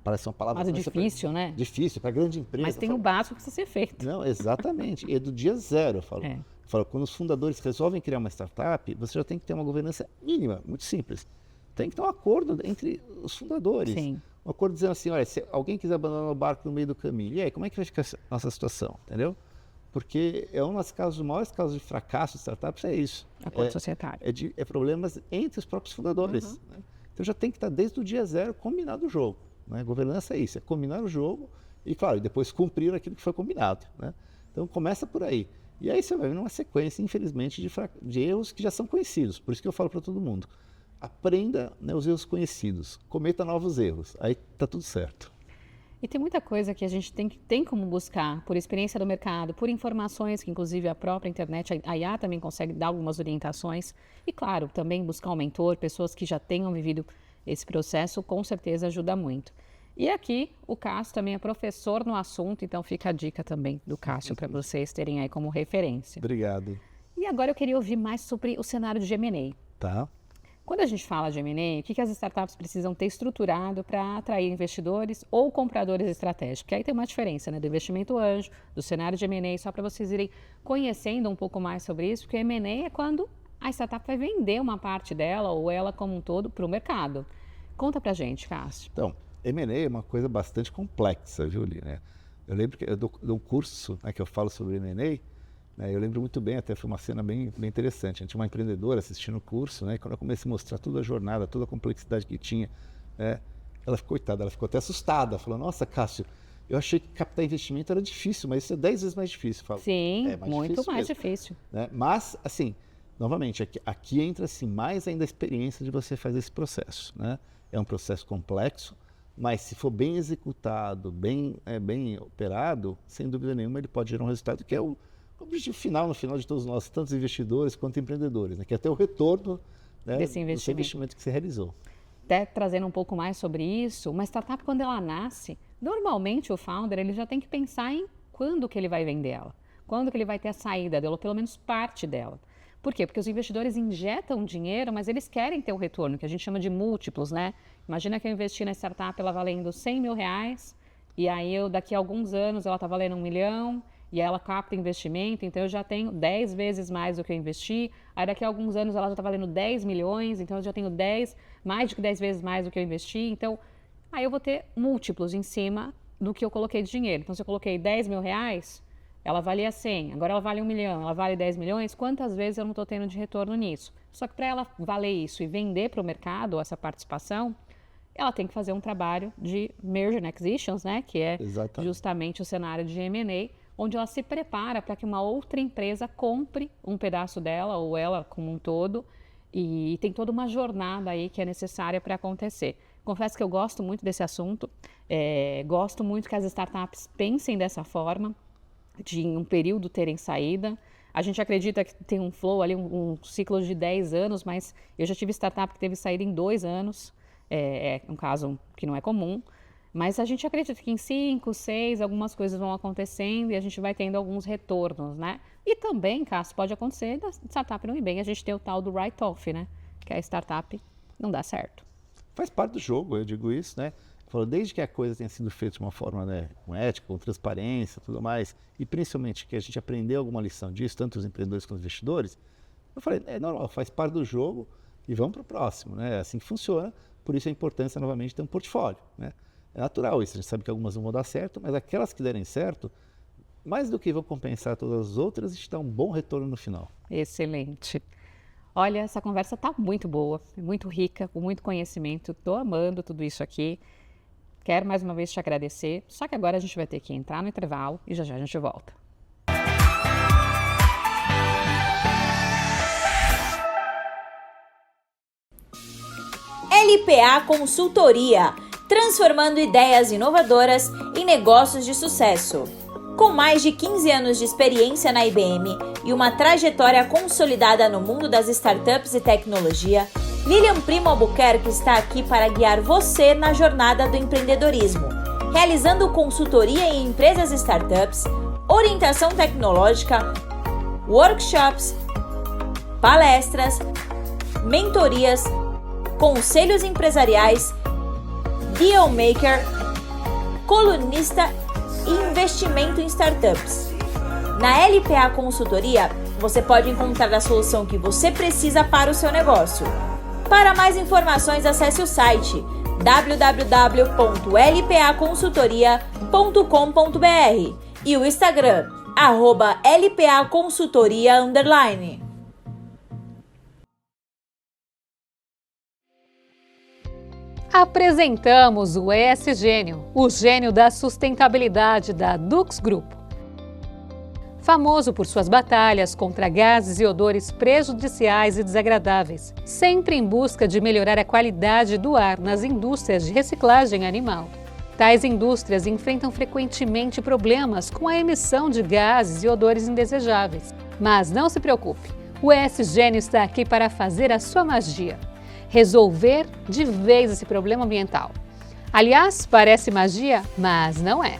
Parece uma palavra... Mas difícil, né? Difícil, para grande empresa. Mas tem o básico que precisa ser feito. Não, exatamente. E é do dia zero, eu falo. Eu falo, quando os fundadores resolvem criar uma startup, você já tem que ter uma governança mínima, muito simples. Tem que ter um acordo entre os fundadores. Sim. Um acordo dizendo assim, olha, se alguém quiser abandonar o barco no meio do caminho, e aí, como é que vai ficar a nossa situação, entendeu? porque é uma das maiores causas de fracasso de startups, é isso. Acordo societário. É problemas entre os próprios fundadores. Né? Então já tem que estar desde o dia zero combinado o jogo. Né? Governança é isso, é combinar o jogo e, claro, depois cumprir aquilo que foi combinado. Né? Então começa por aí. E aí você vai ver uma sequência, infelizmente, de erros que já são conhecidos. Por isso que eu falo para todo mundo. Aprenda, né, os erros conhecidos, cometa novos erros, aí está tudo certo. E tem muita coisa que a gente tem como buscar por experiência do mercado, por informações que inclusive a própria internet, a IA também consegue dar algumas orientações. E claro, também buscar um mentor, pessoas que já tenham vivido esse processo, com certeza ajuda muito. E aqui o Cássio também é professor no assunto, então fica a dica também do Cássio para vocês terem aí como referência. Obrigado. E agora eu queria ouvir mais sobre o cenário de M&A. Tá. Quando a gente fala de M&A, o que as startups precisam ter estruturado para atrair investidores ou compradores estratégicos? Porque aí tem uma diferença, né, do investimento anjo, do cenário de M&A, só para vocês irem conhecendo um pouco mais sobre isso, porque M&A é quando a startup vai vender uma parte dela ou ela como um todo para o mercado. Conta para a gente, Cássio. Então, M&A é uma coisa bastante complexa, viu, Li, né? Eu lembro que eu dou um curso, né, que eu falo sobre M&A. Eu lembro muito bem, até foi uma cena bem interessante. A gente tinha uma empreendedora assistindo o curso, né? E quando eu comecei a mostrar toda a jornada, toda a complexidade que tinha, ela ficou, coitada, ela ficou até assustada. Falou, nossa, Cássio, eu achei que captar investimento era difícil, mas isso é 10 vezes mais difícil. Falo, sim, mais muito difícil mais mesmo. difícil. Né? Mas, assim, novamente, aqui entra assim, mais ainda a experiência de você fazer esse processo. Né? É um processo complexo, mas se for bem executado, bem operado, sem dúvida nenhuma, ele pode gerar um resultado que é o objetivo final, no final de todos nós, tanto os investidores quanto empreendedores, né? Que é ter o retorno, né, desse investimento que você realizou. Até trazendo um pouco mais sobre isso, uma startup, quando ela nasce, normalmente o founder ele já tem que pensar em quando que ele vai vender ela, quando que ele vai ter a saída dela, ou pelo menos parte dela. Por quê? Porque os investidores injetam dinheiro, mas eles querem ter o retorno, que a gente chama de múltiplos, né? Imagina que eu investi na startup, ela valendo R$100 mil, e aí daqui a alguns anos ela está valendo R$1 milhão, e ela capta investimento, então eu já tenho 10 vezes mais do que eu investi, aí daqui a alguns anos ela já está valendo 10 milhões, então eu já tenho mais de 10 vezes mais do que eu investi, então aí eu vou ter múltiplos em cima do que eu coloquei de dinheiro. Então se eu coloquei R$10 mil, ela valia 100, agora ela vale 1 milhão, ela vale 10 milhões, quantas vezes eu não estou tendo de retorno nisso? Só que para ela valer isso e vender para o mercado essa participação, ela tem que fazer um trabalho de merger and acquisitions, né? Que é justamente o cenário de M&A, onde ela se prepara para que uma outra empresa compre um pedaço dela ou ela como um todo, e tem toda uma jornada aí que é necessária para acontecer. Confesso que eu gosto muito desse assunto, gosto muito que as startups pensem dessa forma, de em um período terem saída. A gente acredita que tem um flow ali, um ciclo de 10 anos, mas eu já tive startup que teve saída em 2 anos, é um caso que não é comum. Mas a gente acredita que em 5, 6, algumas coisas vão acontecendo e a gente vai tendo alguns retornos, né? E também, Cássio, pode acontecer da startup não ir bem, a gente tem o tal do write-off, né? Que a startup não dá certo. Faz parte do jogo, eu digo isso, né? Eu falo, desde que a coisa tenha sido feita de uma forma, né, com ética, com transparência, tudo mais, e principalmente que a gente aprendeu alguma lição disso, tanto os empreendedores quanto os investidores, eu falei, é normal, faz parte do jogo e vamos para o próximo, né? É assim que funciona, por isso a importância, novamente, de ter um portfólio, né? É natural isso, a gente sabe que algumas não vão dar certo, mas aquelas que derem certo, mais do que vão compensar todas as outras, e te dá um bom retorno no final. Excelente. Olha, essa conversa está muito boa, muito rica, com muito conhecimento. Estou amando tudo isso aqui. Quero mais uma vez te agradecer, só que agora a gente vai ter que entrar no intervalo e já já a gente volta. LPA Consultoria, transformando ideias inovadoras em negócios de sucesso. Com mais de 15 anos de experiência na IBM e uma trajetória consolidada no mundo das startups e tecnologia, Lilian Primo Albuquerque está aqui para guiar você na jornada do empreendedorismo, realizando consultoria em empresas e startups, orientação tecnológica, workshops, palestras, mentorias, conselhos empresariais, deal maker, colunista e investimento em startups. Na LPA Consultoria, você pode encontrar a solução que você precisa para o seu negócio. Para mais informações, acesse o site www.lpaconsultoria.com.br e o Instagram @LPA Consultoria _. Apresentamos o ES-Gênio, o gênio da sustentabilidade da Dux Group. Famoso por suas batalhas contra gases e odores prejudiciais e desagradáveis, sempre em busca de melhorar a qualidade do ar nas indústrias de reciclagem animal. Tais indústrias enfrentam frequentemente problemas com a emissão de gases e odores indesejáveis. Mas não se preocupe, o ES-Gênio está aqui para fazer a sua magia. Resolver de vez esse problema ambiental. Aliás, parece magia, mas não é.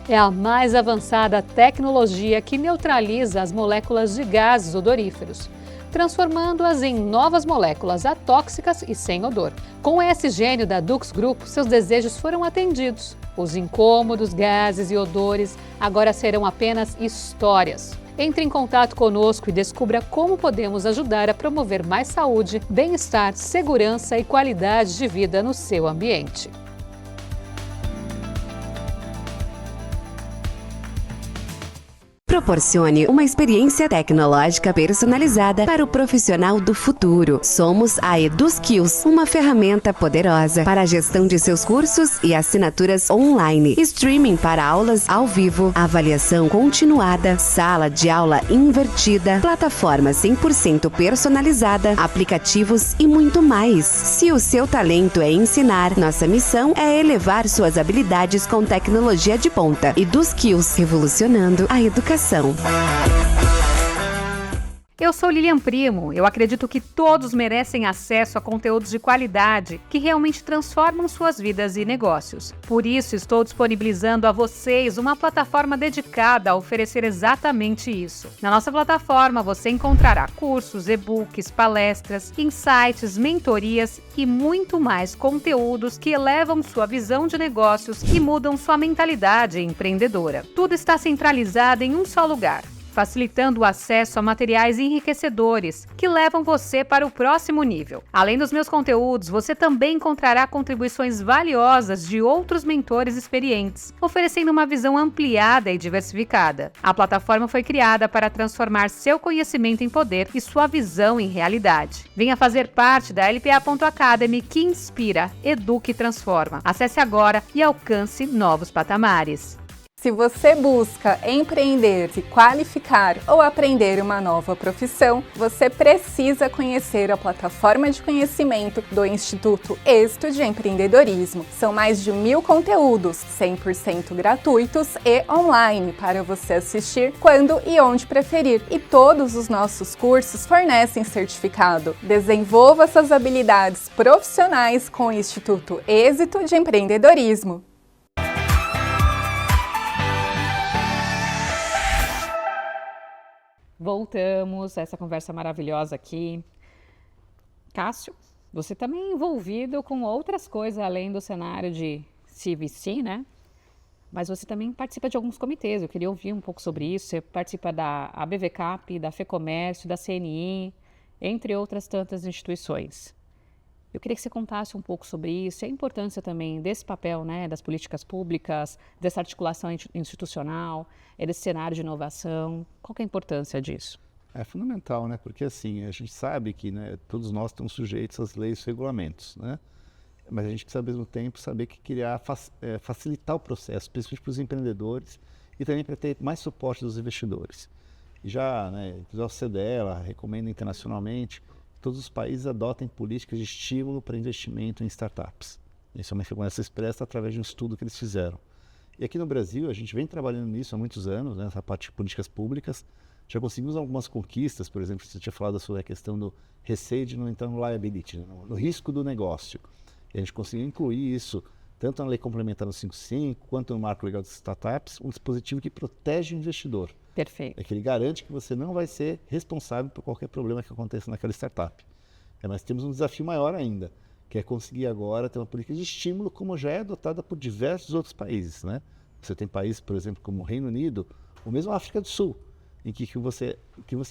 É a mais avançada tecnologia que neutraliza as moléculas de gases odoríferos, transformando-as em novas moléculas atóxicas e sem odor. Com o ES-Gênio da Dux Group, seus desejos foram atendidos. Os incômodos, gases e odores agora serão apenas histórias. Entre em contato conosco e descubra como podemos ajudar a promover mais saúde, bem-estar, segurança e qualidade de vida no seu ambiente. Proporcione uma experiência tecnológica personalizada para o profissional do futuro. Somos a EduSkills, uma ferramenta poderosa para a gestão de seus cursos e assinaturas online, streaming para aulas ao vivo, avaliação continuada, sala de aula invertida, plataforma 100% personalizada, aplicativos e muito mais. Se o seu talento é ensinar, nossa missão é elevar suas habilidades com tecnologia de ponta. EduSkills, revolucionando a educação. Eu sou Lilian Primo. Eu acredito que todos merecem acesso a conteúdos de qualidade que realmente transformam suas vidas e negócios. Por isso, estou disponibilizando a vocês uma plataforma dedicada a oferecer exatamente isso. Na nossa plataforma, você encontrará cursos, e-books, palestras, insights, mentorias e muito mais conteúdos que elevam sua visão de negócios e mudam sua mentalidade empreendedora. Tudo está centralizado em um só lugar, facilitando o acesso a materiais enriquecedores que levam você para o próximo nível. Além dos meus conteúdos, você também encontrará contribuições valiosas de outros mentores experientes, oferecendo uma visão ampliada e diversificada. A plataforma foi criada para transformar seu conhecimento em poder e sua visão em realidade. Venha fazer parte da LPA.Academy, que inspira, educa e transforma. Acesse agora e alcance novos patamares. Se você busca empreender, se qualificar ou aprender uma nova profissão, você precisa conhecer a plataforma de conhecimento do Instituto Êxito de Empreendedorismo. São mais de 1000 conteúdos, 100% gratuitos e online, para você assistir quando e onde preferir. E todos os nossos cursos fornecem certificado. Desenvolva suas habilidades profissionais com o Instituto Êxito de Empreendedorismo. Voltamos a essa conversa maravilhosa aqui. Cássio, você também é envolvido com outras coisas além do cenário de CVC, né? Mas você também participa de alguns comitês. Eu queria ouvir um pouco sobre isso. Você participa da ABVCAP, da FEComércio, da CNI, entre outras tantas instituições. Eu queria que você contasse um pouco sobre isso, a importância também desse papel, né, das políticas públicas, dessa articulação institucional, desse cenário de inovação. Qual que é a importância disso? É fundamental, né? Porque assim, a gente sabe que, né, todos nós estamos sujeitos às leis e regulamentos, né? Mas a gente precisa, ao mesmo tempo, saber que criar, facilitar o processo, principalmente para os empreendedores e também para ter mais suporte dos investidores. E já, né, a OCDE, ela recomenda internacionalmente todos os países adotem políticas de estímulo para investimento em startups. Isso é uma informação expressa através de um estudo que eles fizeram. E aqui no Brasil, a gente vem trabalhando nisso há muitos anos, né, nessa parte de políticas públicas. Já conseguimos algumas conquistas, por exemplo, você tinha falado sobre a questão do receio de não entrar no liability, né, no risco do negócio. E a gente conseguiu incluir isso tanto na Lei Complementar no 55, quanto no Marco Legal de Startups, um dispositivo que protege o investidor. Perfeito. É que ele garante que você não vai ser responsável por qualquer problema que aconteça naquela startup. Mas temos um desafio maior ainda, que é conseguir agora ter uma política de estímulo como já é adotada por diversos outros países, né? Você tem países, por exemplo, como o Reino Unido, ou mesmo a África do Sul, em que você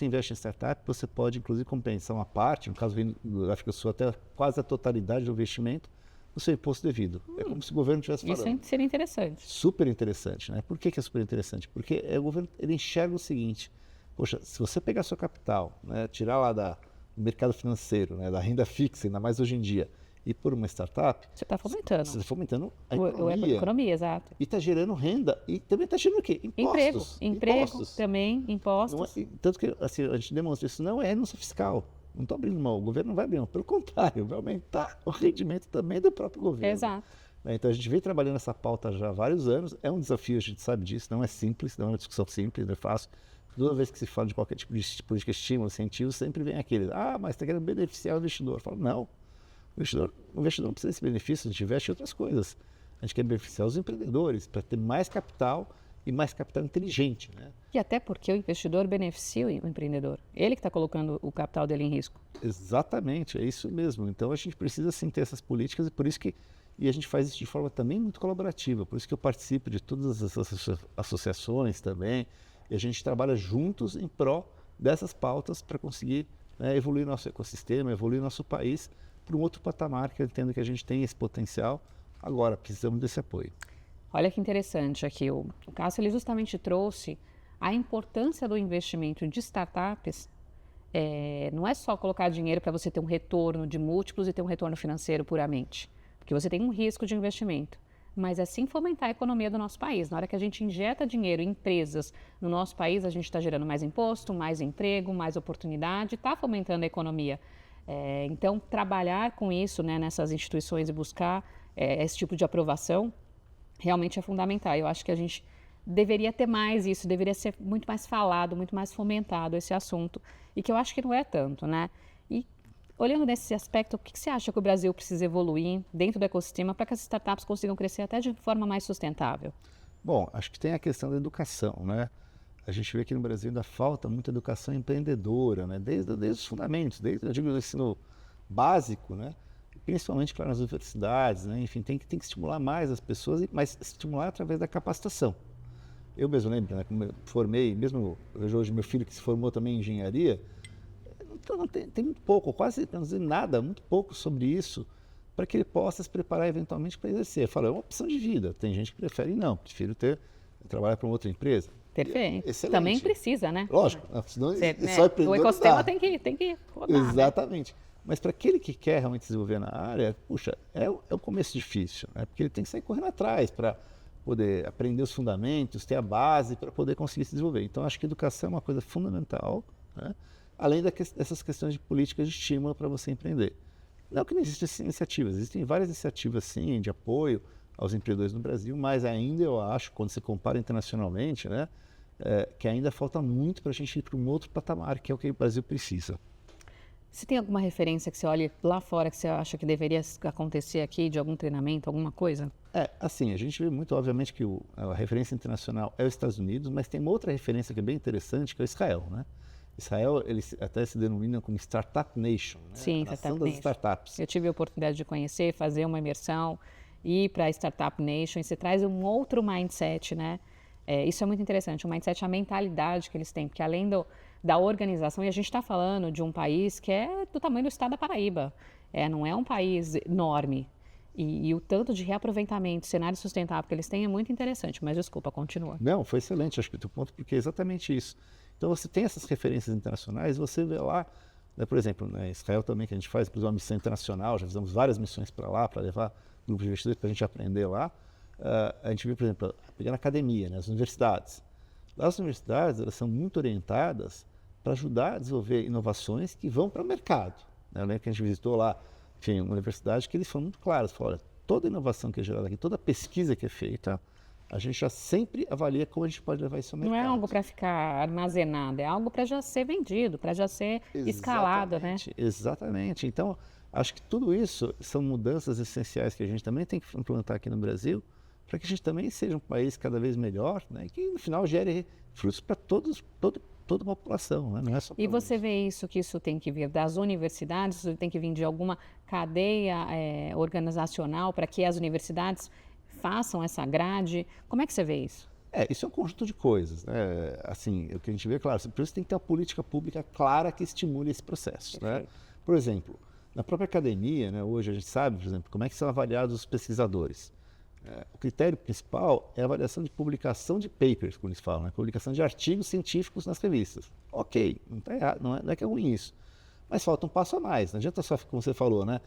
investe em startup, você pode inclusive compensar uma parte, no caso da África do Sul até quase a totalidade do investimento, o seu imposto devido. É como se o governo estivesse falando. Isso seria interessante. Super interessante, né? Por que é super interessante? Porque o governo ele enxerga o seguinte, poxa, se você pegar sua capital, né, tirar lá do mercado financeiro, né, da renda fixa, ainda mais hoje em dia, e por uma startup, Você está fomentando. você está fomentando a A economia, exato. e está gerando renda e também está gerando o quê? Impostos. Emprego Impostos. também, impostos. Não é, tanto que assim, a gente demonstra isso, não é renúncia fiscal. Não estou abrindo mão, o governo não vai abrir mão, pelo contrário, vai aumentar o rendimento também do próprio governo. Exato. Então a gente vem trabalhando essa pauta já há vários anos, é um desafio, a gente sabe disso, não é simples, não é uma discussão simples, não é fácil. Toda vez que se fala de qualquer tipo de política de estímulo, incentivo, sempre vem aquele, mas está querendo beneficiar o investidor. Eu falo, não, o investidor não precisa desse benefício, a gente investe em outras coisas. A gente quer beneficiar os empreendedores para ter mais capital e mais capital inteligente, né? E até porque o investidor beneficia o empreendedor. Ele que está colocando o capital dele em risco. Exatamente, é isso mesmo. Então a gente precisa sim ter essas políticas e por isso que a gente faz isso de forma também muito colaborativa. Por isso que eu participo de todas as associações também e a gente trabalha juntos em prol dessas pautas para conseguir, né, evoluir nosso ecossistema, evoluir nosso país para um outro patamar que eu entendo que a gente tem esse potencial. Agora precisamos desse apoio. Olha que interessante aqui, o Cássio ele justamente trouxe a importância do investimento de startups. Não é só colocar dinheiro para você ter um retorno de múltiplos e ter um retorno financeiro puramente, porque você tem um risco de investimento, mas é sim fomentar a economia do nosso país. Na hora que a gente injeta dinheiro em empresas no nosso país, a gente está gerando mais imposto, mais emprego, mais oportunidade, está fomentando a economia. Então, trabalhar com isso, né, nessas instituições e buscar esse tipo de aprovação realmente é fundamental. Eu acho que a gente deveria ter mais isso, deveria ser muito mais falado, muito mais fomentado esse assunto, e que eu acho que não é tanto, né? E olhando nesse aspecto, o que você acha que o Brasil precisa evoluir dentro do ecossistema para que as startups consigam crescer até de forma mais sustentável? Bom, acho que tem a questão da educação, né? A gente vê que no Brasil ainda falta muita educação empreendedora, né? Desde os fundamentos, desde o ensino básico, né? Principalmente, claro, nas universidades, né? Enfim, tem que estimular mais as pessoas, mas estimular através da capacitação. Eu mesmo lembro, né? Como eu formei, mesmo hoje meu filho que se formou também em engenharia, então tem muito pouco, quase não dizer nada, muito pouco sobre isso, para que ele possa se preparar eventualmente para exercer. Eu falo, é uma opção de vida. Tem gente que prefere não, prefiro trabalhar para uma outra empresa. Perfeito. Excelente. Também precisa, né? Lógico, senão o ecossistema tem que rodar. Exatamente. Né? Mas para aquele que quer realmente se desenvolver na área, puxa, é um começo difícil, né? Porque ele tem que sair correndo atrás para poder aprender os fundamentos, ter a base para poder conseguir se desenvolver. Então, acho que educação é uma coisa fundamental, né? Além dessas questões de políticas de estímulo para você empreender. Não que não existem iniciativas, existem várias iniciativas, sim, de apoio aos empreendedores no Brasil, mas ainda eu acho, quando você compara internacionalmente, né, que ainda falta muito para a gente ir para um outro patamar, que é o que o Brasil precisa. Você tem alguma referência que você olhe lá fora que você acha que deveria acontecer aqui, de algum treinamento, alguma coisa? Assim, a gente vê muito, obviamente, que a referência internacional é os Estados Unidos, mas tem uma outra referência que é bem interessante, que é o Israel, né? Israel, eles até se denominam como Startup Nation, né? Sim, a nação Startup das Nation. startups. Eu tive a oportunidade de conhecer, fazer uma imersão, ir para a Startup Nation, e você traz um outro mindset, né? Isso é muito interessante, o mindset, a mentalidade que eles têm, porque além da organização, e a gente está falando de um país que é do tamanho do estado da Paraíba, não é um país enorme, e o tanto de reaproveitamento, cenário sustentável que eles têm é muito interessante, mas desculpa, continua. Não, foi excelente, acho que o teu ponto, porque é exatamente isso. Então você tem essas referências internacionais, você vê lá, né, por exemplo, né, Israel também, que a gente faz uma missão internacional, já fizemos várias missões para lá, para levar grupos de investidores para a gente aprender lá. A gente vê, por exemplo, pegando a academia, né, as universidades. As universidades, elas são muito orientadas para ajudar a desenvolver inovações que vão para o mercado. Né? Eu lembro que a gente visitou lá, enfim, uma universidade que eles foram muito claros, falaram, olha, toda inovação que é gerada aqui, toda pesquisa que é feita, a gente já sempre avalia como a gente pode levar isso ao mercado. Não é algo para ficar armazenado, é algo para já ser vendido, para já ser escalado, né? Exatamente. Então, acho que tudo isso são mudanças essenciais que a gente também tem que implantar aqui no Brasil, para que a gente também seja um país cada vez melhor, né? E que no final gere frutos para toda a população, né? Não é só para você vê que isso tem que vir das universidades, isso tem que vir de alguma cadeia organizacional para que as universidades façam essa grade? Como é que você vê isso? Isso é um conjunto de coisas, né? Assim, o que a gente vê, claro, por isso tem que ter uma política pública clara que estimule esse processo, né? Por exemplo, Na própria academia, né, hoje a gente sabe, por exemplo, como é que são avaliados os pesquisadores. O critério principal é a avaliação de publicação de papers, como eles falam, né? Publicação de artigos científicos nas revistas. Ok, não está errado, não é que é ruim isso. Mas falta um passo a mais, não adianta só, como você falou, né?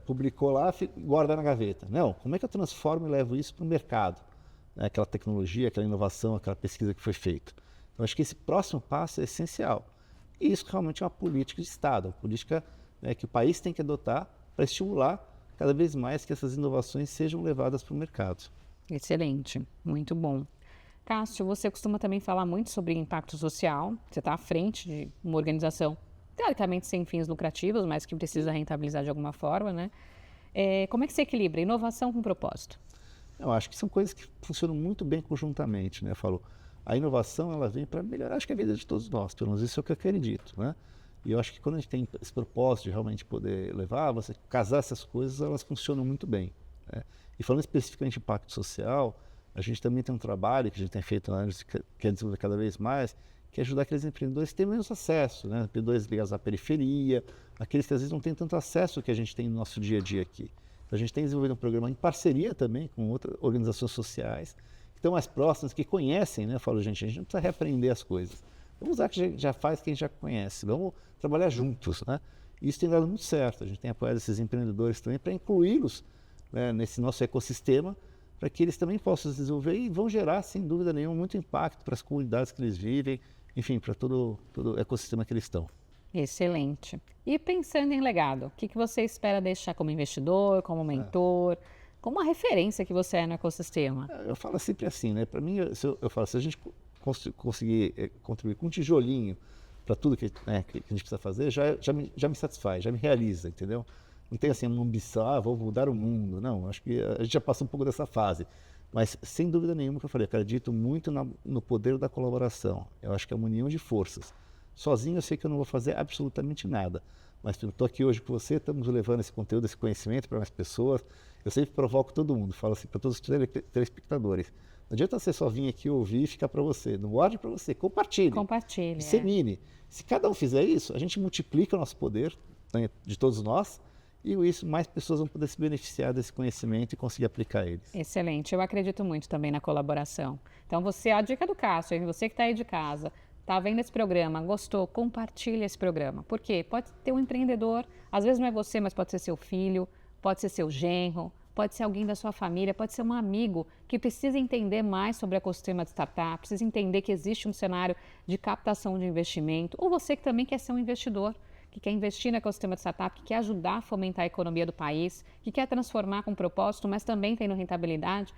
Publicou lá e guarda na gaveta. Não, como é que eu transformo e levo isso para o mercado? Né? Aquela tecnologia, aquela inovação, aquela pesquisa que foi feita. Então, acho que esse próximo passo é essencial. E isso realmente é uma política de Estado, uma política, né, que o país tem que adotar para estimular cada vez mais que essas inovações sejam levadas para o mercado. Excelente, muito bom. Cássio, você costuma também falar muito sobre impacto social. Você está à frente de uma organização, teoricamente sem fins lucrativos, mas que precisa rentabilizar de alguma forma, né? Como é que você equilibra inovação com propósito? Eu acho que são coisas que funcionam muito bem conjuntamente, né? A inovação, ela vem para melhorar, acho que a vida de todos nós, pelo menos isso é o que eu acredito, né? E eu acho que quando a gente tem esse propósito de realmente poder levar, você casar essas coisas, elas funcionam muito bem, né? E falando especificamente de impacto social, a gente também tem um trabalho que a gente tem feito na Anjos, que quer desenvolver cada vez mais, que é ajudar aqueles empreendedores que têm menos acesso, né? Empreendedores ligados à periferia, aqueles que às vezes não têm tanto acesso ao que a gente tem no nosso dia a dia aqui. Então, a gente tem desenvolvido um programa em parceria também com outras organizações sociais, que estão mais próximas, que conhecem, né? Eu falo, gente, a gente não precisa reaprender as coisas. Vamos usar o que já faz, que a gente já conhece. Vamos trabalhar juntos, né? E isso tem dado muito certo. A gente tem apoiado esses empreendedores também para incluí-los, né, nesse nosso ecossistema, para que eles também possam se desenvolver e vão gerar, sem dúvida nenhuma, muito impacto para as comunidades que eles vivem, enfim, para todo o ecossistema que eles estão. Excelente. E pensando em legado, o que você espera deixar como investidor, como mentor, como uma referência que você é no ecossistema? Eu falo sempre assim, né? Para mim, eu falo, se a gente conseguir contribuir com um tijolinho para tudo que a gente precisa fazer, já me satisfaz, já me realiza, entendeu? Não tem assim uma ambição, vou mudar o mundo. Não, acho que a gente já passou um pouco dessa fase. Mas, sem dúvida nenhuma, que eu falei, acredito muito no poder da colaboração. Eu acho que é uma união de forças. Sozinho eu sei que eu não vou fazer absolutamente nada. Mas eu estou aqui hoje com você, estamos levando esse conteúdo, esse conhecimento para mais pessoas. Eu sempre provoco todo mundo, falo assim para todos os telespectadores. Não adianta você só vir aqui ouvir e ficar para você. Não guarde para você, compartilhe. Compartilhe. Dissemine. Se cada um fizer isso, a gente multiplica o nosso poder, né, de todos nós, e isso mais pessoas vão poder se beneficiar desse conhecimento e conseguir aplicar eles. Excelente. Eu acredito muito também na colaboração. Então, a dica do Cássio, você que está aí de casa, está vendo esse programa, gostou, compartilha esse programa. Por quê? Pode ter um empreendedor, às vezes não é você, mas pode ser seu filho, pode ser seu genro, pode ser alguém da sua família, pode ser um amigo que precisa entender mais sobre o ecossistema de startup, precisa entender que existe um cenário de captação de investimento, ou você que também quer ser um investidor, que quer investir no ecossistema de startup, que quer ajudar a fomentar a economia do país, que quer transformar com propósito, mas também tendo rentabilidade,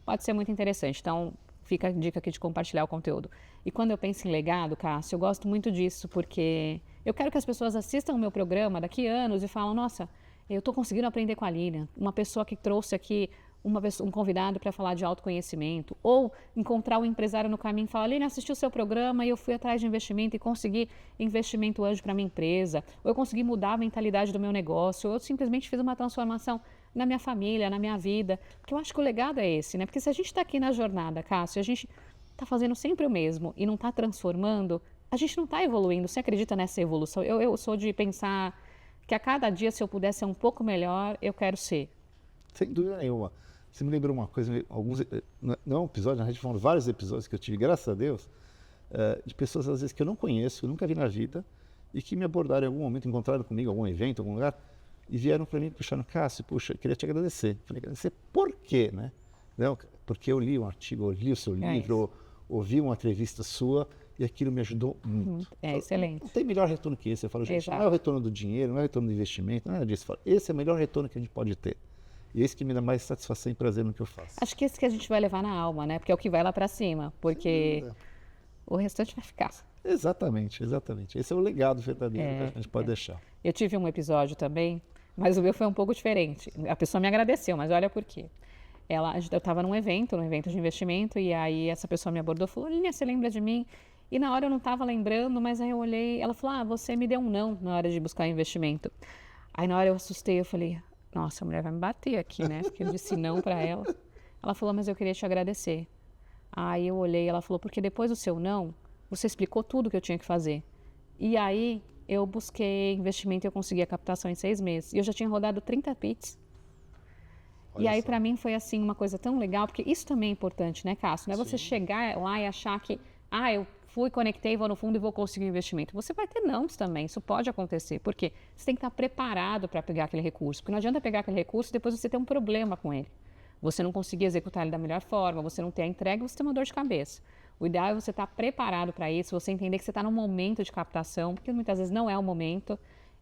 pode ser muito interessante. Então, fica a dica aqui de compartilhar o conteúdo. E quando eu penso em legado, Cássio, eu gosto muito disso, porque eu quero que as pessoas assistam o meu programa daqui a anos e falam, nossa, eu estou conseguindo aprender com a Lilian, uma pessoa que trouxe aqui um convidado para falar de autoconhecimento, ou encontrar um empresário no caminho e falar, Lilian, assisti o seu programa e eu fui atrás de investimento e consegui investimento anjo para minha empresa, ou eu consegui mudar a mentalidade do meu negócio, ou eu simplesmente fiz uma transformação na minha família, na minha vida, porque eu acho que o legado é esse, né? Porque se a gente está aqui na jornada, Cássio, a gente está fazendo sempre o mesmo e não está transformando, a gente não está evoluindo. Você acredita nessa evolução? Eu sou de pensar que a cada dia, se eu puder ser um pouco melhor, eu quero ser. Sem dúvida nenhuma. Você me lembrou uma coisa, não é um episódio, na gente foram vários episódios que eu tive, graças a Deus, de pessoas às vezes que eu não conheço, eu nunca vi na vida, e que me abordaram em algum momento, encontraram comigo em algum evento, em algum lugar, e vieram para mim puxando, Cássio, puxa, queria te agradecer. Falei, agradecer por quê, né? Não, porque eu li um artigo, eu li o seu livro, ouvi uma entrevista sua, e aquilo me ajudou muito. Excelente. Não tem melhor retorno que esse. Eu falo, gente, não é o retorno do dinheiro, não é o retorno do investimento, não é disso. Eu falo, esse é o melhor retorno que a gente pode ter. E esse que me dá mais satisfação e prazer no que eu faço. Acho que esse que a gente vai levar na alma, né? Porque é o que vai lá para cima, porque o restante vai ficar. Exatamente. Esse é o legado verdadeiro que a gente pode deixar. Eu tive um episódio também, mas o meu foi um pouco diferente. A pessoa me agradeceu, mas olha por quê. Eu estava num evento de investimento, e aí essa pessoa me abordou e falou, Lilian, você lembra de mim? E na hora eu não estava lembrando, mas aí eu olhei, ela falou, você me deu um não na hora de buscar investimento. Aí na hora eu assustei, eu falei, nossa, a mulher vai me bater aqui, né? Porque eu disse não para ela. Ela falou, mas eu queria te agradecer. Aí eu olhei, ela falou, porque depois do seu não, você explicou tudo que eu tinha que fazer. E aí eu busquei investimento e eu consegui a captação em 6 meses. E eu já tinha rodado 30 PITs. E aí, para mim, foi assim uma coisa tão legal, porque isso também é importante, né, Cássio? Não é você chegar lá e achar que, eu fui, conectei, vou no fundo e vou conseguir um investimento. Você vai ter nãos também, isso pode acontecer, porque você tem que estar preparado para pegar aquele recurso, porque não adianta pegar aquele recurso e depois você ter um problema com ele. Você não conseguir executar ele da melhor forma, você não ter a entrega, você tem uma dor de cabeça. O ideal é você estar preparado para isso, você entender que você está num momento de captação, porque muitas vezes não é o momento,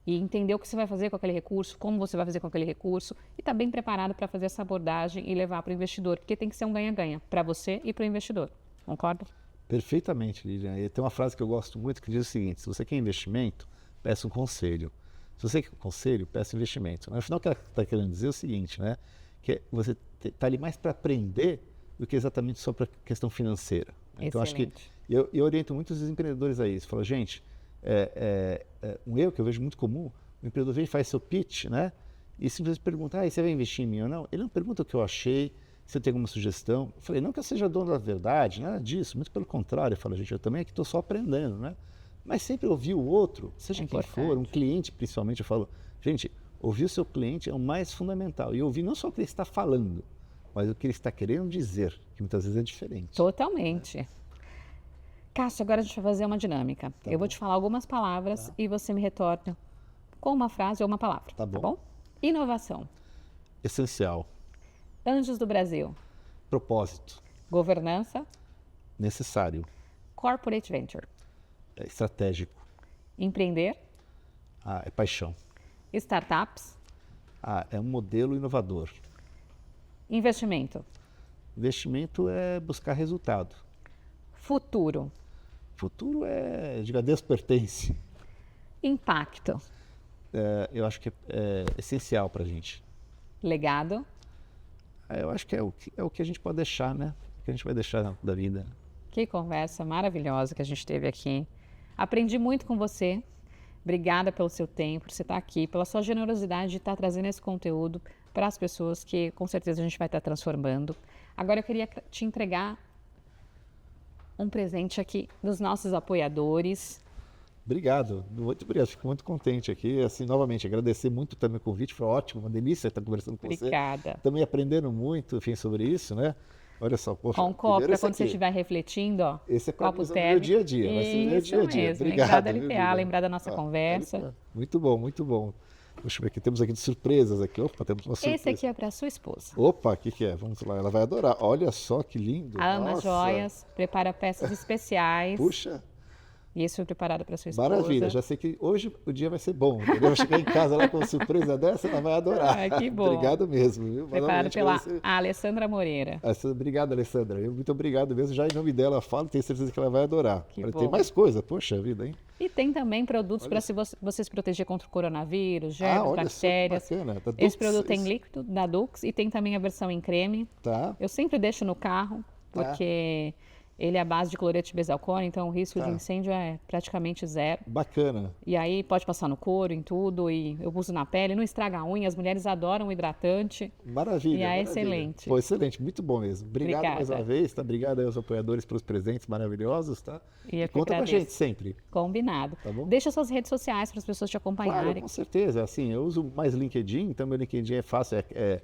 e entender o que você vai fazer com aquele recurso, como você vai fazer com aquele recurso, e estar bem preparado para fazer essa abordagem e levar para o investidor, porque tem que ser um ganha-ganha para você e para o investidor. Concorda? Perfeitamente, Lilian. E tem uma frase que eu gosto muito que diz o seguinte: se você quer investimento, peça um conselho. Se você quer conselho, peça investimento. No final, o que ela está querendo dizer é o seguinte, né? Que você está ali mais para aprender do que exatamente só para questão financeira. Então, acho que eu oriento muitos empreendedores a isso. Falo, gente, um erro que eu vejo muito comum, o empreendedor vem e faz seu pitch, né? E simplesmente pergunta, você vai investir em mim ou não? Ele não pergunta o que eu achei, se eu tenho alguma sugestão. Eu falei, não que eu seja dono da verdade, nada disso, muito pelo contrário. Eu falo, gente, eu também aqui estou só aprendendo, né? Mas sempre ouvir o outro, seja quem for, um cliente principalmente, eu falo, gente, ouvir o seu cliente é o mais fundamental. E ouvir não só o que ele está falando, mas o que ele está querendo dizer, que muitas vezes é diferente. Totalmente. Cássio, agora a gente vai fazer uma dinâmica. Eu vou te falar algumas palavras e você me retorna com uma frase ou uma palavra. Tá bom? Inovação. Essencial. Anjos do Brasil. Propósito. Governança. Necessário. Corporate Venture. Estratégico. Empreender. É paixão. Startups. É um modelo inovador. Investimento. Investimento é buscar resultado. Futuro. Futuro diga, Deus pertence. Impacto. Eu acho que é essencial para a gente. Legado. Eu acho que é o que a gente pode deixar, né? O que a gente vai deixar da vida. Que conversa maravilhosa que a gente teve aqui. Aprendi muito com você. Obrigada pelo seu tempo, por você estar aqui, pela sua generosidade de estar trazendo esse conteúdo para as pessoas que com certeza a gente vai estar transformando. Agora eu queria te entregar um presente aqui dos nossos apoiadores. Obrigado, muito obrigado, fico muito contente aqui. Assim, novamente, agradecer muito também o convite, foi ótimo, uma delícia estar conversando com você. Obrigada. Também aprendendo muito, enfim, sobre isso, né? Olha só, poxa. Com copo, para quando você estiver refletindo, ó. Esse é copo térmico. Meu dia a dia, vai ser meu dia a dia. Mesmo. Obrigado. Lembrar da LPA, lembrar da nossa conversa. Muito bom, muito bom. Deixa eu ver aqui, temos aqui de surpresas aqui. Opa, temos uma surpresa. Esse aqui é para sua esposa. Opa, o que é? Vamos lá, ela vai adorar. Olha só que lindo. A Ama Joias prepara peças especiais. Puxa. E esse foi preparado para sua esposa. Maravilha, já sei que hoje o dia vai ser bom. Eu vou chegar em casa lá com uma surpresa dessa, ela vai adorar. Que bom. Obrigado mesmo. Viu? Preparado pela Alessandra Moreira. Obrigado, Alessandra. Muito obrigado mesmo. Já em nome dela eu falo, tenho certeza que ela vai adorar. Olha, tem mais coisa, poxa vida, hein? E tem também produtos para você se proteger contra o coronavírus, germes, bactérias. Esse produto tem líquido da Dux e tem também a versão em creme. Tá. Eu sempre deixo no carro, porque ele é a base de cloreto de besalcone, então o risco de incêndio é praticamente zero. Bacana. E aí pode passar no couro, em tudo, e eu uso na pele, não estraga a unha, as mulheres adoram o hidratante. Maravilha. E é maravilha. Excelente. Pô, excelente, muito bom mesmo. Obrigado mais uma vez, tá? Obrigado aí aos apoiadores pelos presentes maravilhosos, tá? E conta com a gente sempre. Combinado. Tá bom? Deixa suas redes sociais para as pessoas te acompanharem. Claro, com certeza. Assim, eu uso mais LinkedIn, então meu LinkedIn é fácil, é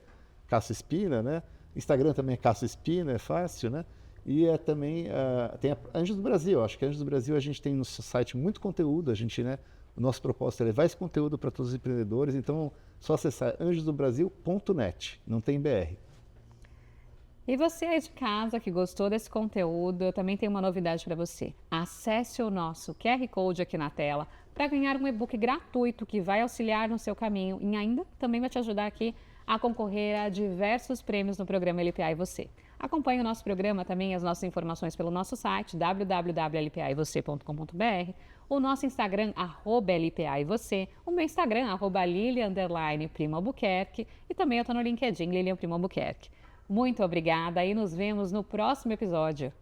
Cássio Espina, né? Instagram também é Cássio Espina, é fácil, né? E também tem a Anjos do Brasil. Acho que Anjos do Brasil a gente tem no site muito conteúdo. A gente, né? O nosso propósito é levar esse conteúdo para todos os empreendedores. Então, só acessar anjosdobrasil.net. Não tem BR. E você aí de casa que gostou desse conteúdo, eu também tenho uma novidade para você. Acesse o nosso QR Code aqui na tela para ganhar um e-book gratuito que vai auxiliar no seu caminho e ainda também vai te ajudar aqui a concorrer a diversos prêmios no programa LPA e Você. Acompanhe o nosso programa também, as nossas informações pelo nosso site www.lpaevocê.com.br, o nosso Instagram, @LPAEVocê, o meu Instagram, @Lilian_Primo Albuquerque e também eu estou no LinkedIn, Lilian Primo Albuquerque. Muito obrigada e nos vemos no próximo episódio.